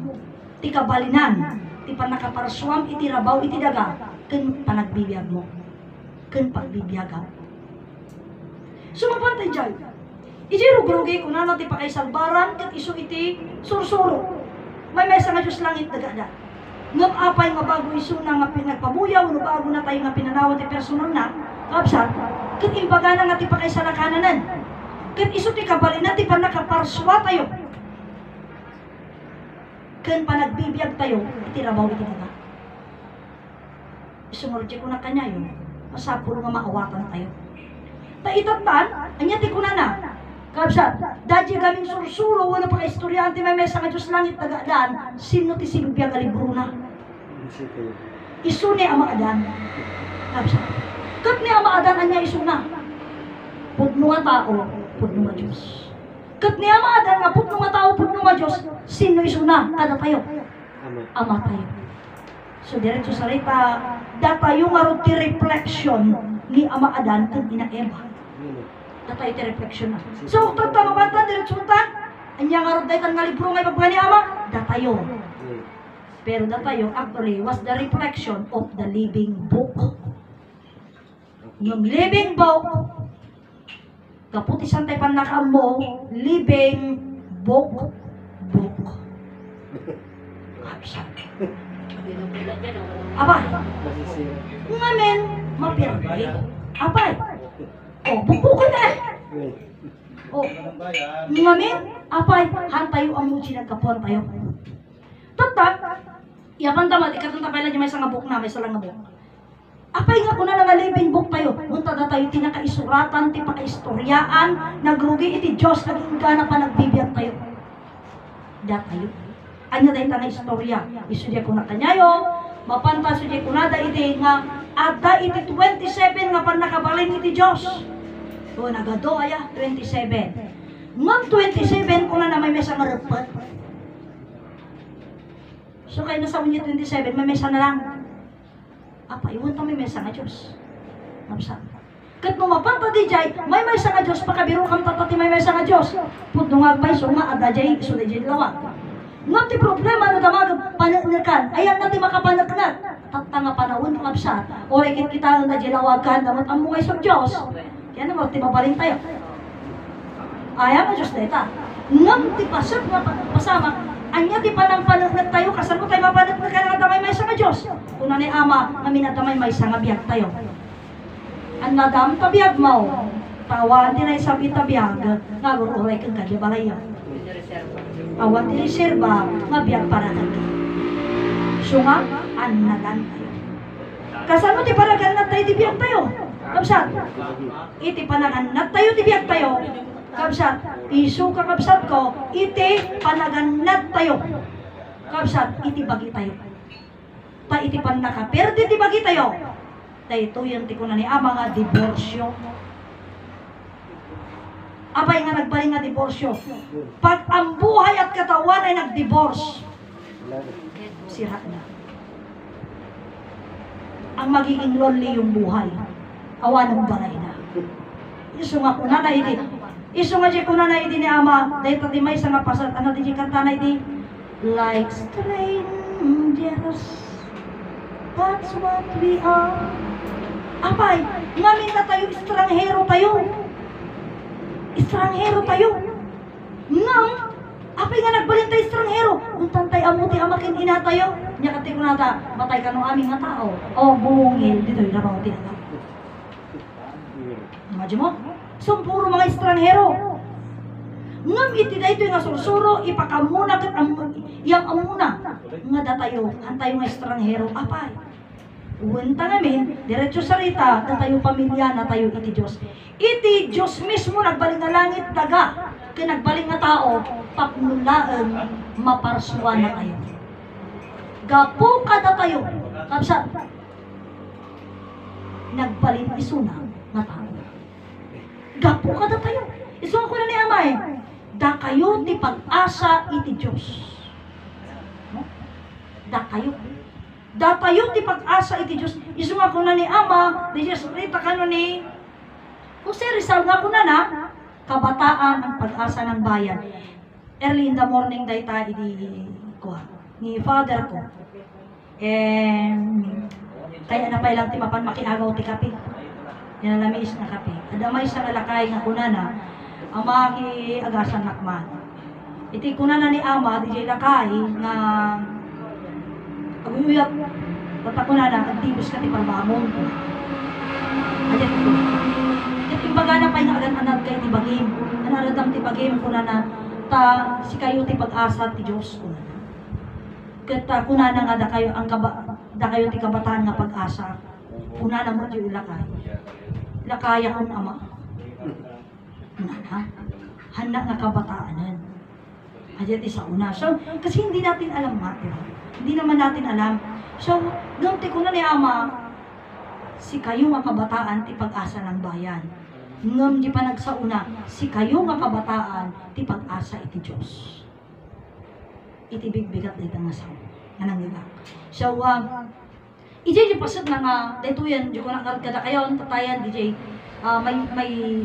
ti kabalinan ti pan nakaparsuam iti rabaw iti daga ken panagbibiyag mo. Ken pagbibiyagam. Sumapantay dyan. Iti rugrogi kung ano ti pakay salbaran kat iso iti sursuro. May sa nga Diyos langit nagada. Ngam apay nga bago iso na nga pinagpabuyaw, no bago na tayo nga pinanawa ti personal na, kapsat, kat imbaga na nga ti pakay salakananan. Kat iso ti kabalinan ti panakaparswa tayo. Kat panagbibiyag tayo, iti rabaw iti naga. Isumurti ko na kanya yun, masapuro nga maawatan tayo. Taitatan, anya ti kunana. Kapsat, dadya gaming sursuro, wala pa ka-istoryante may mesa nga Diyos langit tagaan, sino ti sinubiyag alibro na? Isu ni Ama Adan. Kapsat, kat ni Ama Adan anya isu na. Pudno nga tao, pudno nga Diyos. Kat ni Ama Adan nga pudno nga tao, pudno nga Diyos, sino isu na? Kada tayo? Ama tayo. So, diretso sa rita, datayo nga ro ti reflection ni Ama Adan kag ina Eva. Datay ti reflection na. So, totoo ba ta diretso ta? Anya nga ro day kan nga libro nga ibagwa ni Ama, datayo. Pero datayo actually was the reflection of the living book. Yung living book, kaputi santay panakam mo, living book. Kapsat. Abay, ngamen, mapiragay. Abay, bubukan na. Ngamen, abay, hantayo ang muji nagkapuan tayo. Tata, yapan tama, ikatong tapay lang may isang book na, may salang nga book. Apay nga kuna nga living book tayo. Munta na tayo tinakaisuratan, ti pakaistoryaan, nagrugi iti Diyos, naging gana pa nagbibiyag tayo. Diyan tayo. Anya dahil nga istorya. Isudya ko na kanyayo, mapanta sudya ko na iti nga, ada iti 27 nga pan nakabalin iti Diyos. O nagado aya, 27. Ngam 27 ko na may mesa nga repot. So kayo na sa unya 27, may mesa na lang. Apa, iwan ta may mesa nga Diyos. Mabsan. Kat mo mapanta di jay, may mesa nga Diyos, pakabiro kang tatati may mesa nga Diyos. Pudno nga agpay, so nga, ada jay, iso di jay lawag. Ngam ti problema no damag panagnakan, ayan natin makapanagnak. Tatta nga panahon ng absa, o ikit kita na jay lawagan, damat ang mungay sa Diyos. Kaya naman, ti mabalin tayo. Ayan nga Diyos na ita. Ngam ti pasap nga pasama, anya di panagnagnag tayo, kasal mo tayo mapanagnak ka nga damay may sa nga Diyos. Kuna ni Ama, amin na damay may sa nga biyag tayo. Ang nadam tabiyag mo, tawa din ay sabi tabiyag, nga gururay kang kadya balaya. Awan din reserba, nga biyag para natin. So nga, ang nadan tayo. Kasano ti panaganat tayo, di biyag tayo. Kapsat, iti panaganat tayo, di biyag tayo. Kapsat, isu ka kapsat ko, iti panaganat tayo. Kapsat, iti bagi tayo. Ta iti pan nakaperde, di bagi tayo. Ito yung tiko na ni Ama nga diborsyo. Abay nga nagbaling nga diborsyo. Pag ang buhay at katawan ay nagdivorce, sira na. Ang magiging lonely yung buhay. Awan ng balay na. Iso nga kuna na iti. Iso nga di kuna na iti ni Ama. Dahil tati may isang pasat. Ano di kanta na iti? Like strangers, that's what we are. Abay, ngamin na tayo, estranghero tayo. Estranghero tayo. Ngam, apay nga nagbalin tayo estranghero. Untan tayo amuti amakin ina tayo. Nya kati ko nata, matay ka nung aming nga tao. O, bumungil, dito yung nabaw tinaga. Imagine mo? So, puro mga estranghero. Ngam, iti na ito yung sursuro, ipakamuna kat iyang amuna. Nga da tayo, antay nga estranghero. Apay. Uwenta namin, diretso sarita, na tayo pamilya, na tayo iti Diyos. Iti Diyos mismo, nagbaling na langit, daga. Kaya nagbaling na tao, papnulaan, maparsuan na tayo. Gapo kada tayo. Kapsa, nagbaling isuna na tao. Gapo kada tayo. Isuna ko na ni Amay, da kayo ti pag-asa iti Diyos. No? Da kayo. Datayo ti pag-asa iti Diyos. Isu nga kuna ni Ama, di Diyos, rita ka ni Jose Rizal nga kuna na, kabataan ang pag-asa ng bayan. Early in the morning, dahi ta iti kuha, ni father ko. Kaya na pa ilang ti mapan makiagaw ti kape. Yan ang lamiis na kape. Adamay sa kalakay nga kuna na, ang makiagasan nakman. Iti kuna na ni Ama, di lakay nga aguyuyap, tatak ko na lang, agtibos ka ti palbamon ko. Ayan ko. Kat yung baga na pa'y naagan-anad kayo ti bagim. Anaradam ti bagim ko na ta si kayo ti pag-asa ti Diyos ko na. Kat kuna na nga da kayo, da kayo ti kabataan nga pag-asa. Kuna na mo ti ulakay. Lakay akong Ama. Na, handa nga kabataanan. Ayan ti sa una. So, kasi hindi natin alam natin. Hindi naman natin alam. So, gamti ko na ni Ama, si kayo nga kabataan, ti pag-asa ng bayan. Ngam di pa nagsauna, si kayo nga kabataan, ti pag-asa iti Diyos. Iti bigbigat dito nga sa nanangiga. So, ijay di pasad na nga, dito yan, di ko nakaragkada kayo, tatayan, DJ,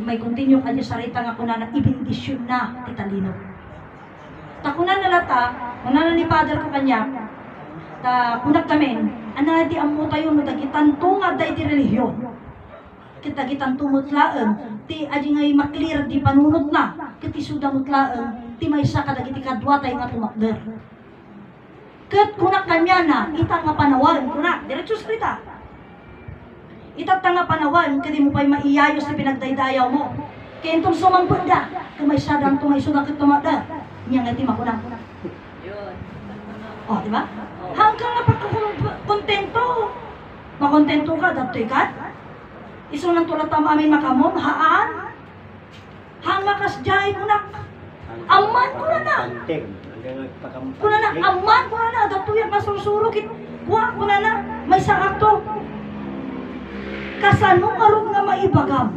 may continue ka sa sarita nga kuna na ibindisyon na ti talino. Takunan na lata, kunan na ni Father ko kanya, kunag kami, ana di amo tayo no dagitanto nga day ti relihiyon. Kita gitanto mutlaen, ti aji ngay maklir di panunot na, kiti suda mutlaen, ti maysa ka dagiti kadwa tay nga tumakder. Ket kunak kanya na, ita nga panawan, kunak, diretso salita. Ita nga panawan, kadi mo pa'y maiyayos ti pinagdaydayaw mo. Kaya itong sumampod da, kamay sadang tumay suda ket tumakder. Niya nga ti makunang. O, di ba? Hanggang napagkontento. Makontento ka, datoy ka. Iso nang tulad tama amin makamon, haan. Hanga kas jay kunak. Aman ko na. Panteng. Hanggang nagpakampanteng. Kuna na, aman ko na. Datoy ang masursurok. Kuha ko na. May sakto. Kasano arog nga maibagam.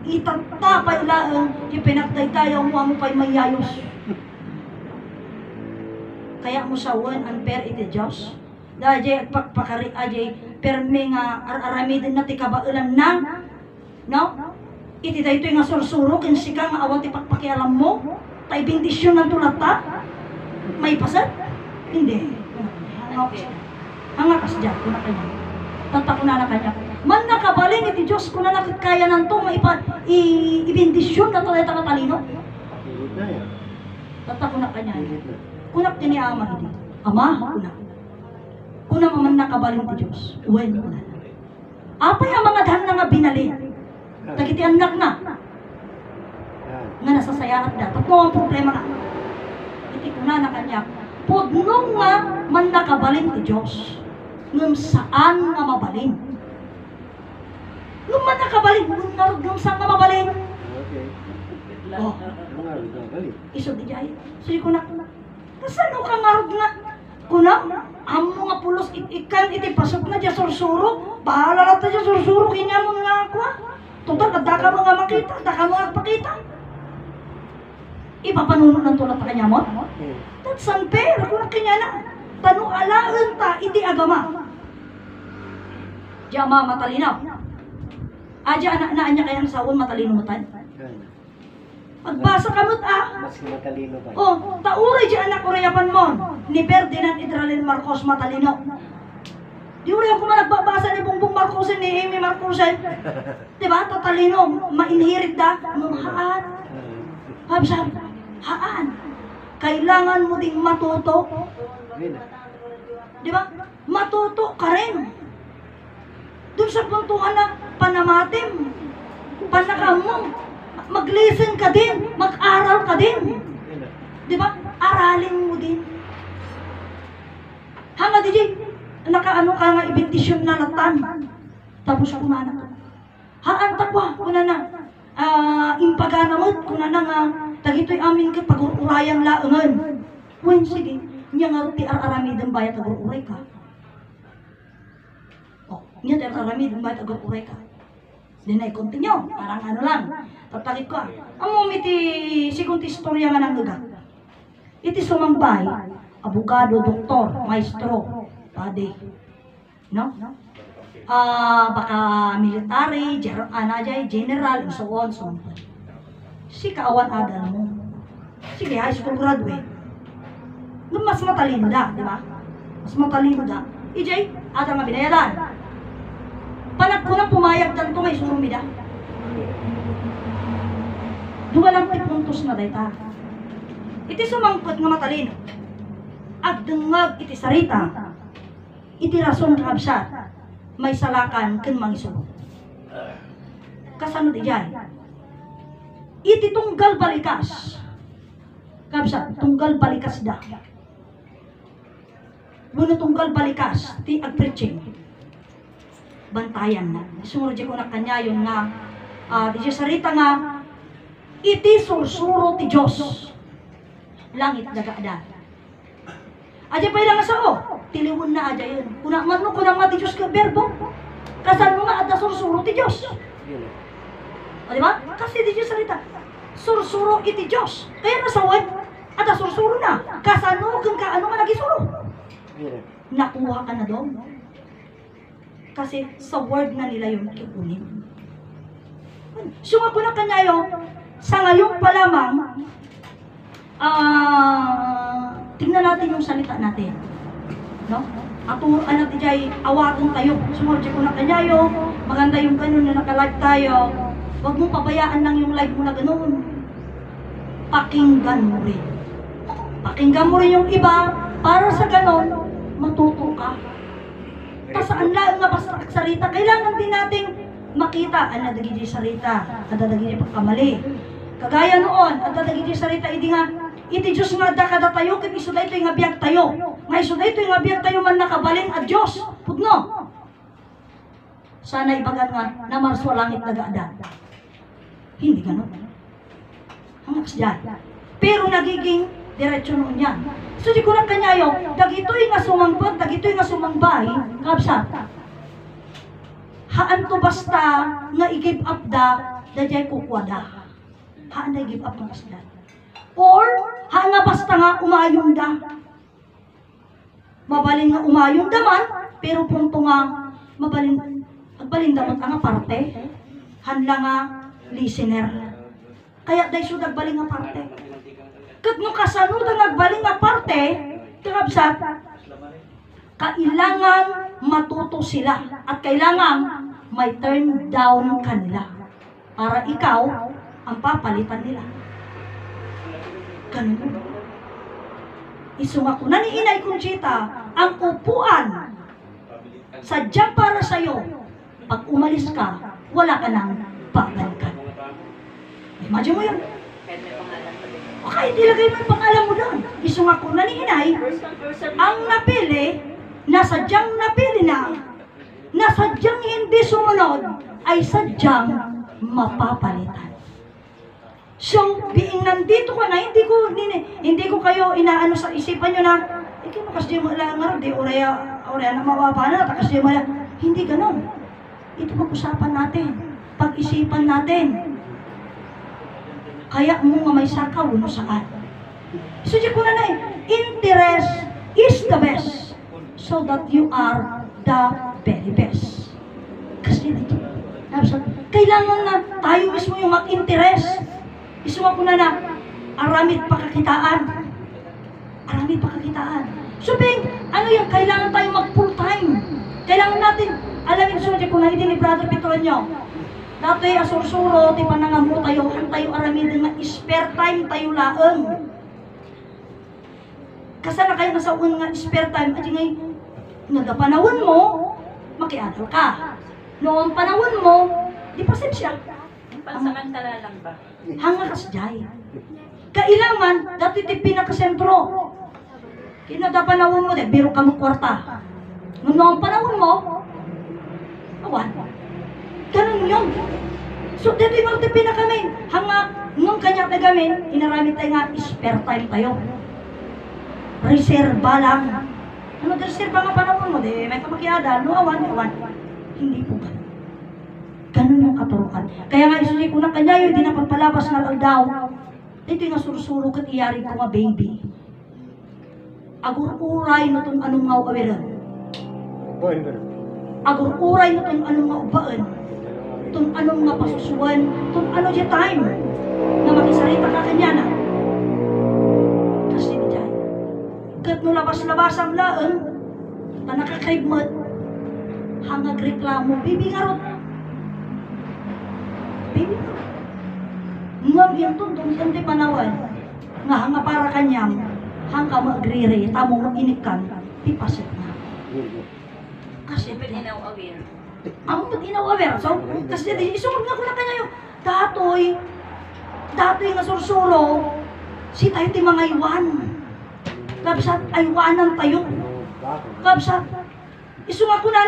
Itatapay lang. Ipinagtaytayaw mo pa'y mayayos. Kaya mo sa wan unfair iti Diyos. Dahil pagpakari ajay perme nga aramidin na ti kabailan na. No? Iti da ito nga sursuro kin sika nga awan ti pagpakialam mo. Tay bendisyon ng tulata. May pasad? Hindi. Hangakas dyan. Kuna kanya. Tata na kanya. Man nakabalin iti Diyos kuna nakikaya ng to ibendisyon na to ay talino. Pilit na yan. Tata na kanya. Pilit na. Kunak tini ama hindi. Ama, kunak. Kuna man nakabalin ti Diyos. Uwen, kuna. Apay ang mga dahan na nga binalin. Tagiti anak na. Yan. Nga nasasayaan da. Tatlo ang problema na. Iti kuna na kanya. Pudnong nga man nakabalin ti Diyos. Ngam saan nga mabalin. Ngam man nakabalin. Ngam saan nga mabalin. Okay. Oh. Ano nga, balik. Iso di jay. Sige kunak. Kasano ka ngarod nga? Kunak, amo nga pulos ikan iti pasok na dya sursuro. Bahala na ta dya sursuro. Kanya mo nga ako ha. Total, daka mo nga makita. Daka mo nga pakita. Ipapanuno ng tulad na kanya mo? That's unfair. Kunak kanya na. Tanu alaan ta, iti agama. Diya matalinaw. Adya anak na anya kayang sawon matalino mo tayo. Yan. Pagbasa kamot Mas matalino pa. Oh, tauri di anak urayapan mo. Ni Ferdinand Idralin Marcos matalino. Di uri ako nagbabasa ni Bongbong Marcos ni Amy Marcos. Diba? Tatalino. Mainhirit da. Haan. Habsab. Haan. Kailangan mo ding matuto. Yan. Diba? Matuto ka rin. Doon sa puntuhan na panamatim. Panakam mo. Mag-listen ka din. Mag-aral ka din. Yan. Di ba? Aralin mo din. Hanga di nakaano ka nga ibendisyon na latan. Tapos kumana ka. Haan takwa, kuna na. Impagana mo, kuna na nga. Tagito'y amin ka pag-urayang laangan. Wen, sige. Niya nga ti araramidang bayat agur-uray ka. Oh, niya ti araramidang bayat agur-uray ka. Then ay continue. Parang ano lang. Tatakit ko. Amo iti sikunti istorya nga nang lugar. Iti sumambay, abogado, doktor, maestro, pade. No? Baka military, general, and so on, so on. Si kaawan adal mo. Sige, high school graduate. Nung mas matalino da, di ba? Mas matalino da. EJ, ada nga binayadan. Panag ko nang pumayag dan to may surumida. Duwa lang puntos na dayta. Iti sumangkot nga matalino. Agdengag iti sarita. Iti rason kabsat. May salakan ken mangisuro. Kasano di jay? Iti tunggal balikas. Kabsat, tunggal balikas da. Muna tunggal balikas, ti ag-preaching. Bantayan na. Sumurji ko na kanya yun nga, di siya sarita nga, iti sursuro ti Diyos. Langit dagaada. Aja pa ilang asao, tiliwon na aja yun. Kuna man no, kunang mati Diyos ka verbo. Kasan mo nga ada sursuro ti Diyos. O diba? Kasi di siya sarita. Sursuro iti Diyos. Kaya nasawan, ada sursuro na. Kasano kung kaano nga nagisuro. Nakuha ka na doon. Kasi sa word na nila yung kipunin. So ako na kanyayo, sa ngayon pa lamang, tingnan natin yung salita natin. No? Aturuan natin dyan, awaton tayo. Sumordi ko na kanyayo, maganda yung ganun na naka-live tayo. Huwag mong pabayaan lang yung live mo na ganun. Pakinggan mo rin. Pakinggan mo rin yung iba, para sa ganun, matuto ka. Saan lang nga basta sarita, kailangan din nating makita, ang nadagin yung sarita, nadagin yung pagkamali. Kagaya noon, ang nadagin yung sarita, iti nga, iti Diyos nga da kada tayo, kung iso da ito yung abiyag tayo. Ngay so dito nga biyag tayo man nakabalin at Diyos. Pudno. Sana ibagan nga na marswa langit nagaadan. Hindi ganun. Hangaks dyan. Pero nagiging diretsyo noon yan. So di ko lang kanyayo, dagito'y nga sumangpag, dagito'y nga sumangbay, kapsat. Haan to basta nga i-give up da jay kukwada. Haan na i-give up ng kasdan. Or, haan nga basta nga umayong da. Mabalin nga umayong da man, pero punto nga, mabalin, agbalin da man nga parte, hanla nga listener. Kaya dahi so dagbalin nga parte. Kat no kasanod ang agbalin nga parte, kakabsat, kailangan matuto sila at kailangan may turn down kanila para ikaw ang papalitan nila. Ganun. Isuma ko na ni Inay Conchita, ang upuan sadyang para sa'yo. Pag umalis ka, wala ka nang babalikan. Imagine mo yun. Okay, ilagay mo yung pangalan mo doon. Isuma ko na ni Inay, ang napili, na sadyang napili na sadyang hindi sumunod, ay sadyang mapapalitan. So, being nandito ka na, hindi ko kayo inaano sa isipan nyo na, ikaw kasi mo lang nga, di oraya na mawapa na, kasi mo lang, hindi ganon. Ito pag-usapan natin, pag-isipan natin. Kaya mo nga may sakaw, no saan. So, di ko na interest is the best, so that you are the very best. Kasi dito, kailangan na tayo mismo yung mag-interest. Isuma ko na aramid pakakitaan. Aramid pakakitaan. So, ano yung kailangan tayo mag-full time. Kailangan natin, alamin so, kung na ni Brother Petronio, dati asursuro, di pa nangamu tayo, ang tayo aramid nga spare time tayo laeng. Kasana kayo nasa nga spare time, at ngay, nagapanawon mo, makiadal ka. Noong panahon mo, di pa siya. Pansamantala lang ba? Hanga kasjay. Kailangan, dati ti pinakasentro. Kinadapanawon mo, biro ka mo kwarta. Noong panahon mo, awan. Ganun yun. So, dito yung ti pinakamin. Hanga, nung kanya tagamin, inaramit tayo nga, spare time tayo. Reserva lang. Ano, reserva nga panahon mo, may kamakiada, no awan. Hindi po ganun. Ganun yung katuruan. Kaya nga isusi ko na kanya yun, di na pagpalabas na lang daw. Ito yung nasursuro kat iyari ko nga baby. Agur-uray na itong anong nga awiran. Agur-uray na itong anong nga ubaan. Itong anong nga pasusuan. Itong ano siya time. Na makisarita ka kanya na. Kasi di dyan. Kat no labas-labas ang laan, na nakakribmat, hangag reklamo, baby nga ron. Baby nga. Ngam yung tuntong hindi panawan. Nga hanga para kanyang, hangka mag-agree, tamong mag-inikan, pipasit na. Kasi, But inaw-aware. ang inaw-aware. So, kasi isunod nga ko na kanya yung, datoy nga sursuro, si tayo ti mga iwan. Kapsat, aywanan tayo. Kapsat, isunga ko na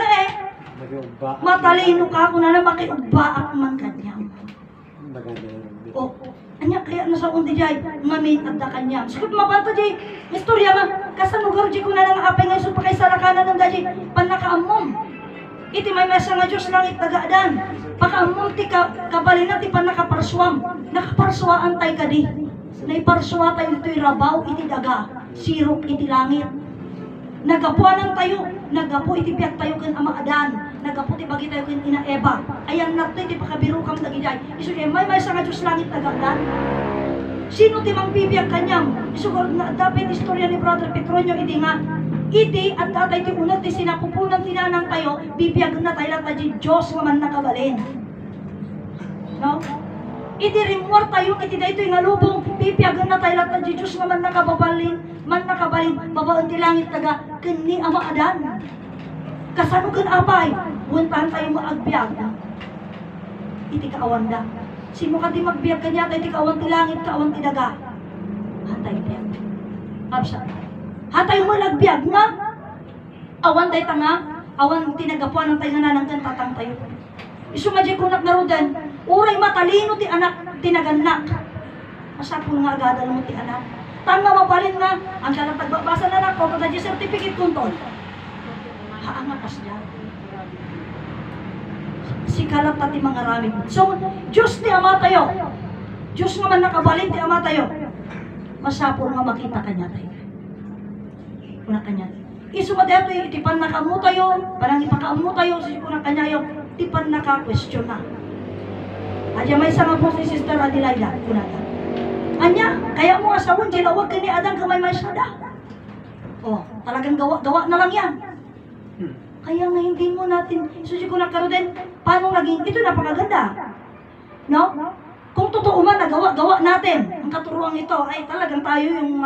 matalino ka, kung na makiugbaak man kanyang. O, anya kaya nasa undi jay, ngamin at da kanyang. Sikip mabanta jay, istorya nga, kasanugar jay ko na nga apay nga iso pa kay sarakanan ng da jay, panakaamom. Iti may mesa nga Diyos langit nagaadan. Pakaamom ti kabalin na ti panakaparswam. Nakaparswaan tay kadi. Naiparswa tayo ito'y rabaw, iti daga, sirok, iti langit. Nagapuanan tayo, nagapu iti piyak tayo kan ama Adan, nagapu ti bagi tayo kan ina Eva. Ayan nato iti pakabiro kam dagijay. Isu may sa nga Diyos langit nagaadan. Sino ti mang bibiyag kanyam? Isu na dapat istorya ni Brother Petronio iti nga, iti at tatay ti unat ti sinapupunan tinanang tayo, bibiyag na tayo lang tayo Diyos nga man nakabalin. No? Iti rimwar tayo, iti dahito yung alubong, pipiagan na tayo lang tayo Diyos nga man nakabalin, babaan ti langit taga, kini ama Adan. Kasanugan apay, buntahan tayo maagbiag. Iti kaawan da. Sino ka di magbiag kanya, iti kaawan ti langit, kaawan ti daga. Hantay biag. Kapsa. Atay mo lagbiag nga. Awan tay tanga, awan tinagapuan ng tayo nga nananggan tatang tayo. Isu nga kunak na rodan, uray matalino ti anak tinaganak. Masapul nga agadal mo ti anak. Tanga mapalin nga, ang kalang tagbabasa na nako, kada di certificate kuntol. Haangakas niya. Si kalat pati mga ramig. So, Diyos ti ama tayo. Diyos nga man nakabalin ti ama tayo. Masapul nga makita kanya tayo. Kuna kanya. Isuma dato itipan nakamu tayo, parang ipakaamu tayo, kuna kanya yung tipan naka-question na. Adya may sama po si Sister Adelaida, kuna ka. Anya, kaya mo asawon, ginawag ka ni Adang kamay may sada. Oh, talagang gawa na lang yan. Kaya nga hindi mo natin, susi ko na karoon, paano naging, ito napakaganda. No? Kung totoo man, nagawa natin, ang katuruan ito, ay talagang tayo yung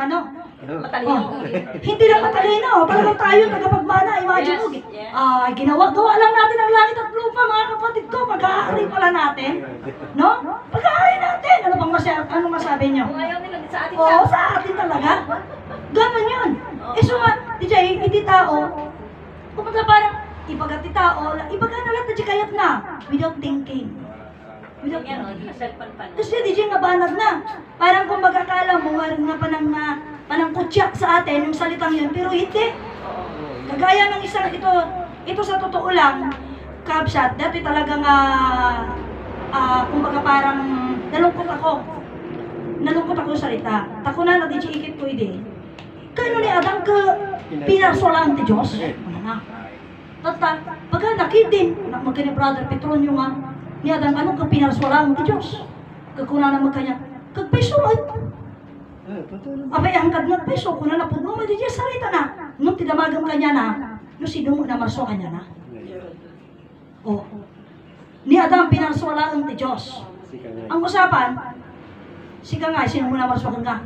Matalino. hindi lang matalino, talagang tayo tagapagmana, imagine mo. Yes. Ginawa lang natin ang langit at lupa, mga kapatid ko, pag-aari pala natin. No? Pag-aari natin. Ano masabi nyo? Kung ayaw nila sa atin Oo, sa atin talaga. Ganon yun. So DJ, hindi tao, kumbaga parang, ibagat ti tao, ibaga na lang tayo kayat na, without thinking. Without Yan, thinking. cellphone pa na. Kasi DJ nga banag na. Parang kumbaga kala mo, nga panang kutyak sa atin, yung salitang yun, pero hindi. Kagaya ng isang, ito sa totoo lang, Kabsat, dati talagang, kumbaga parang, nalungkot ako sa salita. Tako na, nag-iikit ko ide. Kano ni Adang ka pinarsolan ti Diyos? Ano na? Tata, pagka nakitin, magkani Brother Petronio nga, ni Adang, anong ka pinarsolan ti Diyos? Kagkuna na magkanya, kagpesulat. Abay, hangkad nga peso, kuna na po, no, may DJ sarita na. Nung tidamagam kanya na, no, sinumo na marso kanya na. Oh. Ni Adam, pinarsolan ti Diyos. Ang usapan, sika nga, sino mo na marso ka?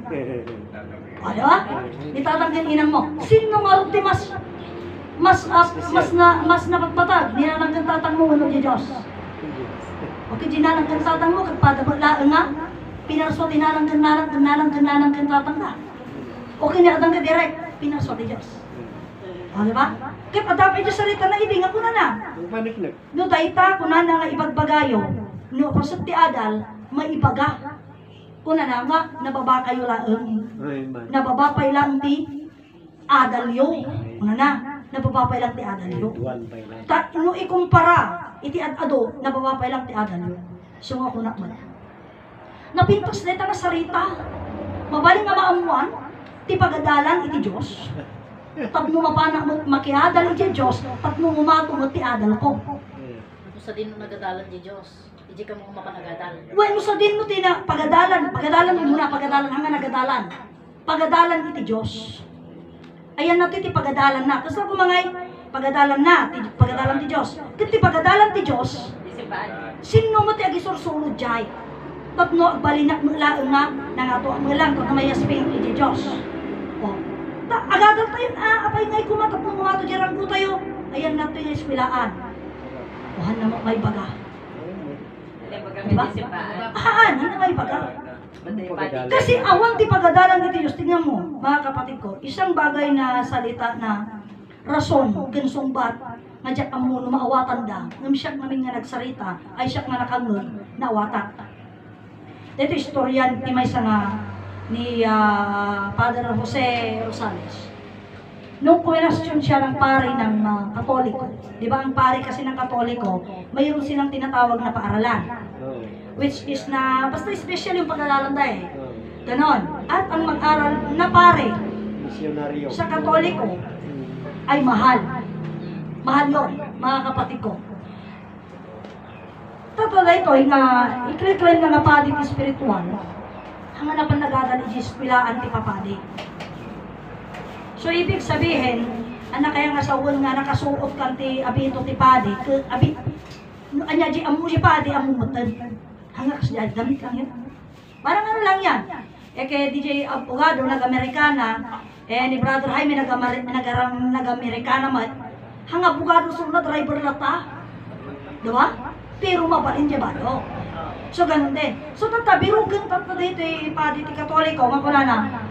O, di ba? Itatanggan inang mo. Sino nga ti mas napagbatag, ninananggan tatang mo, ano di Diyos? Okay, dinananggan tatang mo, kagpadabaglaan nga, pinarso, dinananggan tatang ka. Okay, niatang ka direct, pinarso di Diyos. O, di ba? Kaya patapay Diyos salita na ibig, ako na na. No, daita, kuna na nga ibagbagayo, no, pasat ti adal, maibaga. Kuna na nga, nababa kayo laang. Nababapay lang ti adalyo. Kuna na, nababapay lang ti adalyo. No, ikumpara, iti adado, nababapay lang ti adalyo. So nga kuna mo na. Napintos na nga sarita. Mabaling nga maamuan, ti pagadalan iti Diyos. Tapno mapanak mo makiadal iti Diyos, tapno mumato mo ti adal ko. Kung sa din mo nagadalan di Diyos, hindi ka mo mapanagadal. Bueno, sa din mo tina pagadalan mo muna, pagadalan hanga nagadalan. Pagadalan iti Diyos. Ayan natin ti pagadalan na. Kasi kung mga pagadalan na, pagadalan ti Diyos. Kiti pagadalan ti Diyos, Disipaan. sino mo ti agisursulod jay? Tapno balinak mo lang nga, nangato mo lang, kung may yasping iti Diyos. O, agagal tayo apay ngay kumatat mo mga to dyan tayo. Ayan natin yung eswilaan. Kuhan na mo may baga. Alam mo kami Diba? disipaan. Ano na may baga? Kasi awan ti pagadalan iti Diyos, tingnan mo, mga kapatid ko, isang bagay na salita na rason, ginsumbat, nga diyak ang muno maawatan da, ngam siyak namin nga nagsarita, ay siyak nga nakangod, naawatan. Ito istoryan, ti may nga ni Father Jose Rosales. Nung kuwenasyon siya ng pari ng Katoliko, di ba ang pari kasi ng Katoliko, mayroon silang tinatawag na paaralan. Which is na, basta special yung pag-alalanda eh. Ganon. At ang mag-aral na pare sa Katoliko ay mahal. Mahal yun, mga kapatid ko. Totoo ito, ikli-claim na napadik spiritual. Ang hanapan nagagal i-esquilaan ti papadi. So, ibig sabihin, anak kaya nga sa uwan nga nakasuot kan ti abito ti padi, anya di amu si padi amu mutan. Hanggang kasi damit lang yun. Parang ano lang yan. Kay DJ Abogado, nag-Amerikana, ni Brother Jaime, nag-Amerikana mat. Hang Abogado sunod, driver lata. Diba? Pero mabalin siya ba? No? So, ganun din. So, tatabirugan dito padi ti Katoliko, makula na,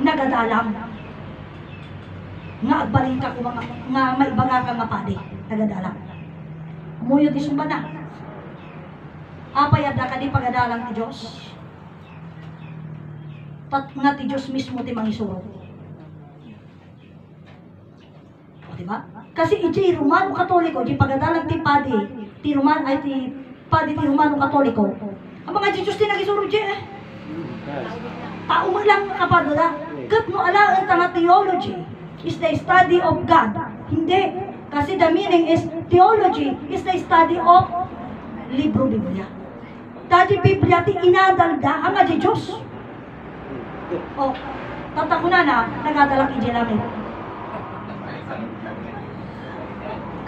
nagadalam. Nga agbalin ka ko nga maibaga ka nga padi, nagadalang. Umuyod di sumba na. Apay adda ka di pagadalang ti Diyos. Nga ti Diyos mismo ti mangisuro. O diba? Kasi iti Romano Katoliko, di pagadalang ti padi, ti Romano ay ti padi ti Romano Katoliko. Ang mga Diyos ti nagisuro di eh. Tao mo lang kapadala. Kat mo alaan ta nga theology is the study of God. Hindi. Kasi the meaning is theology is the study of libro Biblia. Dati Biblia ti inadalda ang nga di Diyos. O, tatakuna na, nagadalak ije namin.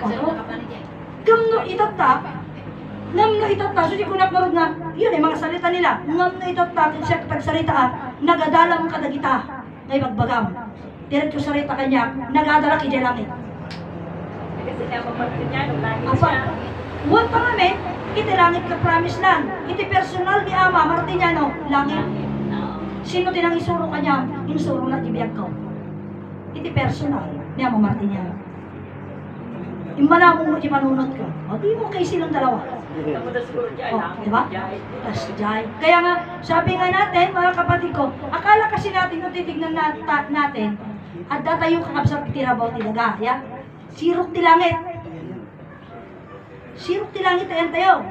Kasi Ano? nakapanig yan. Gamno itata, ngamno itata, so di ko nakarod nga, yun eh, mga salita nila, ngamno itata, siya pagsalita, nagadalang kadagita, ngay magbagam. Diretso salita kanya, nagadalak ije langit. Kasi kaya mamartin niya, nung lagi Apa? siya. Huwag pa namin, iti langit ka promise land, iti personal ni Ama, Martiniano, langit. Sino tinang isuro kanya, insuro na ibiyag ko. Iti personal ni Ama Martiniano. Imala mo mo ipanunod ko. O di mo kay silang dalawa. Ako na siguro dyan, Oh, di ba? Tas jay. Kaya nga, sabi nga natin, mga kapatid ko, akala kasi natin nung titignan natin, at datayo kakabsat tirabaw tilaga, ya? Sirok ti langit. Sirok ti langit ayan tayo.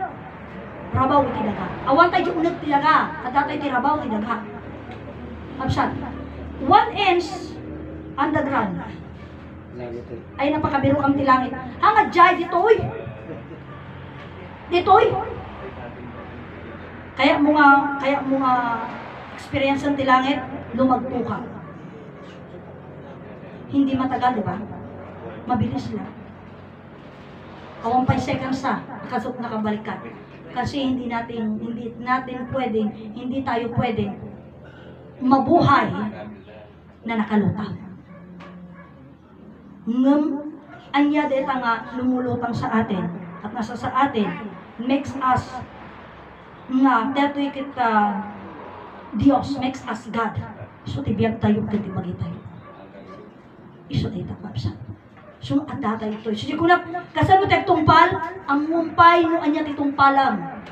Rabaw tilaga. Awan tayo unag tilaga, at datay tirabaw tilaga. Absat. 1 inch underground. Langit eh. Ay napakabiro kang ti langit. Hangad jay ditoy. Ditoy. Kaya mo nga experience ng tilangit, lumagpo ka. Hindi matagal, di ba? Mabilis lang. Kawang 5 seconds nakabalik ka. Kasi hindi tayo pwedeng mabuhay na nakalutang. Ngam, anya deta nga lumulutang sa atin at nasa sa atin makes us nga deto'y kita Dios makes us God. So tibiyag tayo kiti bagi tayo. Iso tayo takmapsa. So at tayo ito. So di ko na kasano tayo tungpal ang mumpay no anya titumpalam.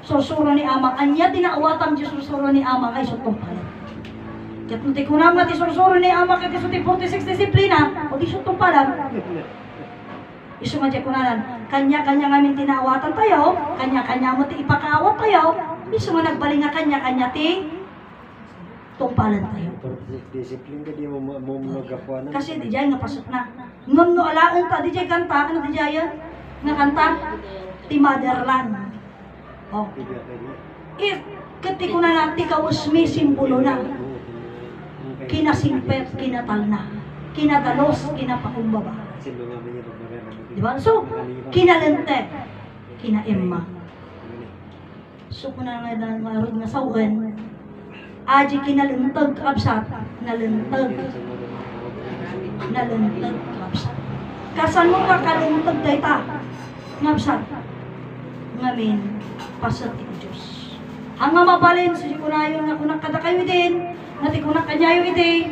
Sursuro ni Ama anya tinaawatan Diyos sursuro ni Ama kay so tungpalan. Kat no tayo kunam nga ti sursuro ni Ama kay so ti 46 disiplina o di so tungpalan. Isu nga kunanan, kanya-kanya ngamin tinaawatan tayo, kanya-kanya mo ti ipakaawat tayo, isu nga nagbaling nga kanya-kanya ti tungpalan tayo. Disiplin ka di mo magapuan. Kasi di jay nga pasok na. Ngam no alaan ta, di jay kanta, ano di jay yan? Nga kanta, ti motherland. Oh. Kati ko na natin kausmi, simbolo na. Kinasimpet, kinatal na. Kinadalos, kinapakumbaba. Diba? So, kinalente, kina-Emma. So, kung na nga narod nga sawen, aji kinalentag kabsat, nalentag kabsat. Kasan mo kakalentag dayta, ngabsat, ngamin, pasat iti Diyos. Ang nga mabalin, so ko na yun nga kunak kada kayo din, nati kunak kanyayo iti,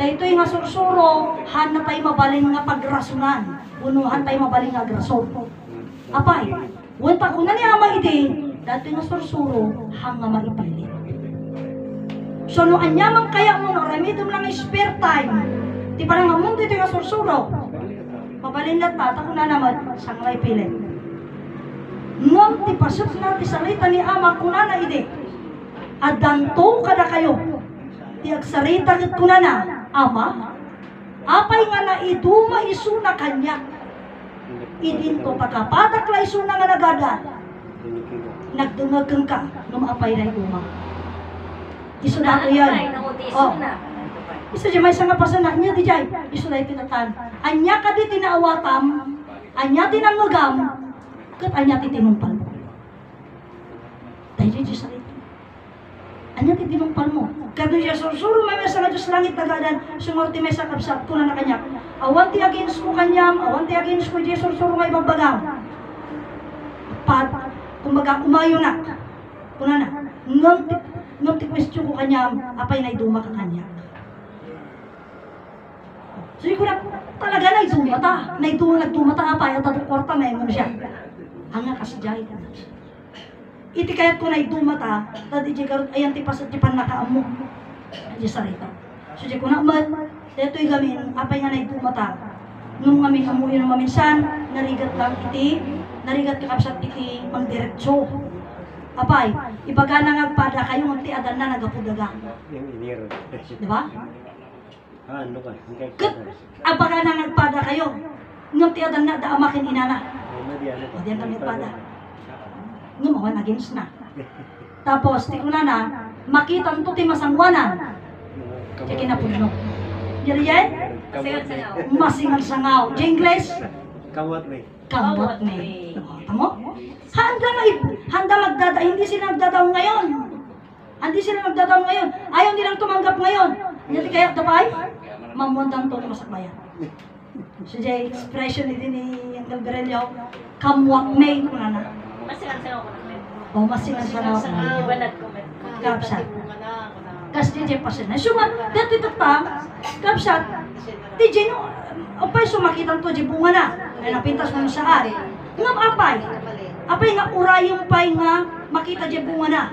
daytoy nga sursuro, han na tayo mabalin nga pagrasunan. Unuhan tayo mabaling nga agrasor. Apay, wanta ko na ni Ama iti, dati nga sursuro, hang nga maipili. So, no anyamang kaya mo, no, remedum lang spare time, di parang among dito nga sursuro, mabalin na tata ko na naman, sang maipili. Ngam, ti pasok na, ti salita ni Ama, kuna na iti, adanto kada kayo, ti agsarita kat kuna na, Ama, apay nga na iduma isu na kanya. Idinto pagkapatak la isu na nga nagada. Nagdungageng ka nung apay na iduma. Isu na ito yan. Oh. Isu dyan may nga pasanak niya di jay. Isu na itinatan. Anya ka di tinaawatam. Anya tinangagam. Kat anya titinumpal mo. Dahil dyan sa ito. Anya titinumpal mo. Kado siya sursuro may mesa nga Diyos langit tagadan sumorti may sa kapsat ko na kanya. Awan ti against ko kanyam, awan ti against ko Diyos sursuro may bagbagaw. Kumbaga umayo na. Kuna na. Ngam ti question ko kanyam, apay na iduma ka kanya. So, ko na talaga na itumata. Nagtumata nga pa, at tatong kwarta may mo siya. Hanga kasjay ka na siya. Iti kayat ko na itumata, tadi di karot, ayan tipas at tipan nakaamo. Di sarita. So, di ko na, ito'y gamin, apay nga na itumata. Nung kami kamuyo ng maminsan, narigat lang iti, narigat kakapsat iti, mangdiretso. Apay, ibaga na ngagpada kayo, ngunti adan na nagapudaga. Yung iniro. Di ba? Ano ka? Kat, abaga na ngagpada kayo, ngunti adan na daamakin inana. O, diyan kami nagpada. Ngumawan against na. Tapos, di ko na, makita nito ti masangwanan. Di kinapuno. Jadi yan? Sayaw-sayaw. Masingal sangaw. Jingles, Kawat may. kamot me. Tamo? Handa magdada, hindi sila nagdadaw ngayon. Hindi sila nagdadaw ngayon. Ayaw nilang tumanggap ngayon. Hindi kaya tapay, mamuntang to na masakbayan. So, jay expression ni Uncle Berelio, kamwak me. Kung na. Masingal-sayaw ko naman. O, masingal sangaw. Ibanat ko man. Kapsat. Kasi DJ pa siya na. Suma, dito tatang, kapsat, DJ no, apay sumakitan to, di bunga na. Ay napintas mo sa ari. Ngam apay. Apay nga urayong pay nga makita di bunga na.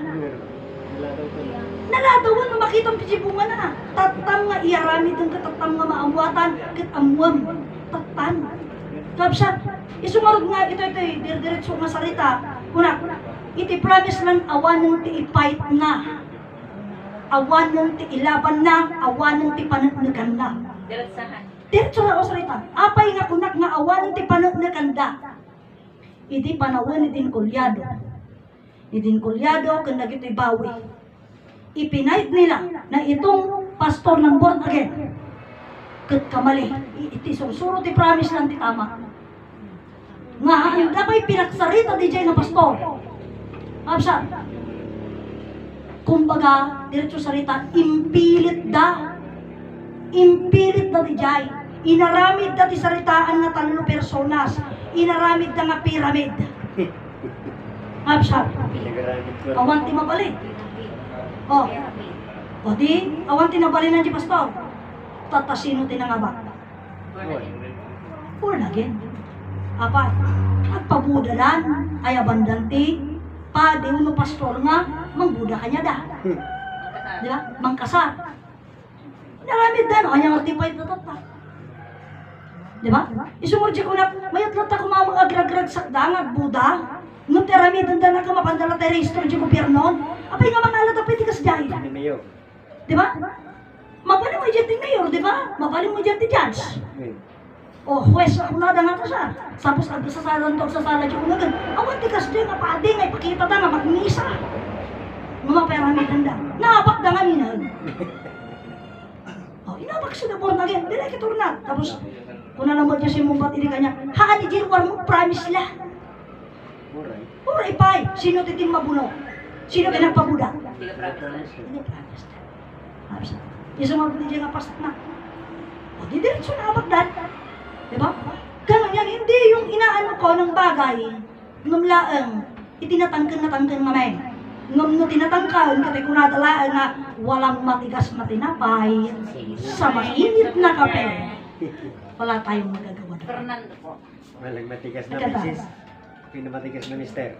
Naladawan mo makita mo di bunga na. Tatam nga iarami dun katatam nga maamwatan, katamuam. Tatan. Kapsat, isumarod nga ito, diretso nga salita. Kuna, iti promise lang awan ng ti ipait na. Awan ng ti ilaban na, awan ng ti panagnagan na. Diretsahan. Diretso na ako salita. Apay nga kunak nga awan ng ti panagnagan na. Idi panawin idin kulyado. Idin kulyado kung nagito'y bawi. Ipinahit nila na itong pastor ng born again. Kat kamali. Iti susuro ti promise lang ti tama. Nga handa pa'y pinaksarita di dyan na pastor. Kapsa, kumbaga, diretso salita, impilit da. Impilit da di jay. Inaramid da ti saritaan nga 3 personas. Inaramid da nga pyramid. Kapsa, awan ti mabalik. O di, awan ti nabalik na di pastor. Tatasino ti nangabak. Born again. Apa? Agpabudalan, ay abandanti, pa di uno pastor nga, mangbuda kanya da. Di ba? Mangkasar. Naramid da, no? Kanya nga tipay tatata. Di ba? Isumurji ko na, mayat lata ko mga agragrag sakdang, Buda. Nung tiramid da na ka mapandala tayo registro di gobyerno. Apay nga mga alata pwede kas dyan. Di ba? Mapalim mo dyan ti mayor, di ba? Mapalim mo dyan ti judge. O, huwes, ako na nga ka siya. Tapos, ang sasalan to, sasala dyan ko na gan. Awan, tikas dyan, nga paading, ay pakita ta nga, magnisa. Mamaperami tanda. Naapak da nga ninan. O, inapak siya na born again. Dila kiturnat. Tapos, kung nalamod niya siya mong batili kanya, haan ni Jin, war mo, promise la. Pura ipay. Sino titin mabuno? Sino ka nagpabuda? Hindi ka promise. Hindi promise na. Tapos, isang mga batili nga pasat na. O, di diretso na abag dat. Diba? Ganun yan, hindi yung inaano ko ng bagay, ngumlaang, itinatangkan nga may. Ngum no tinatangkan, katay ko nadalaan na walang matigas na tinapay, sa mainit na kape. Wala tayong magagawa. Fernando po. Walang matigas na Maganda. misis. Pinamatigas na mister.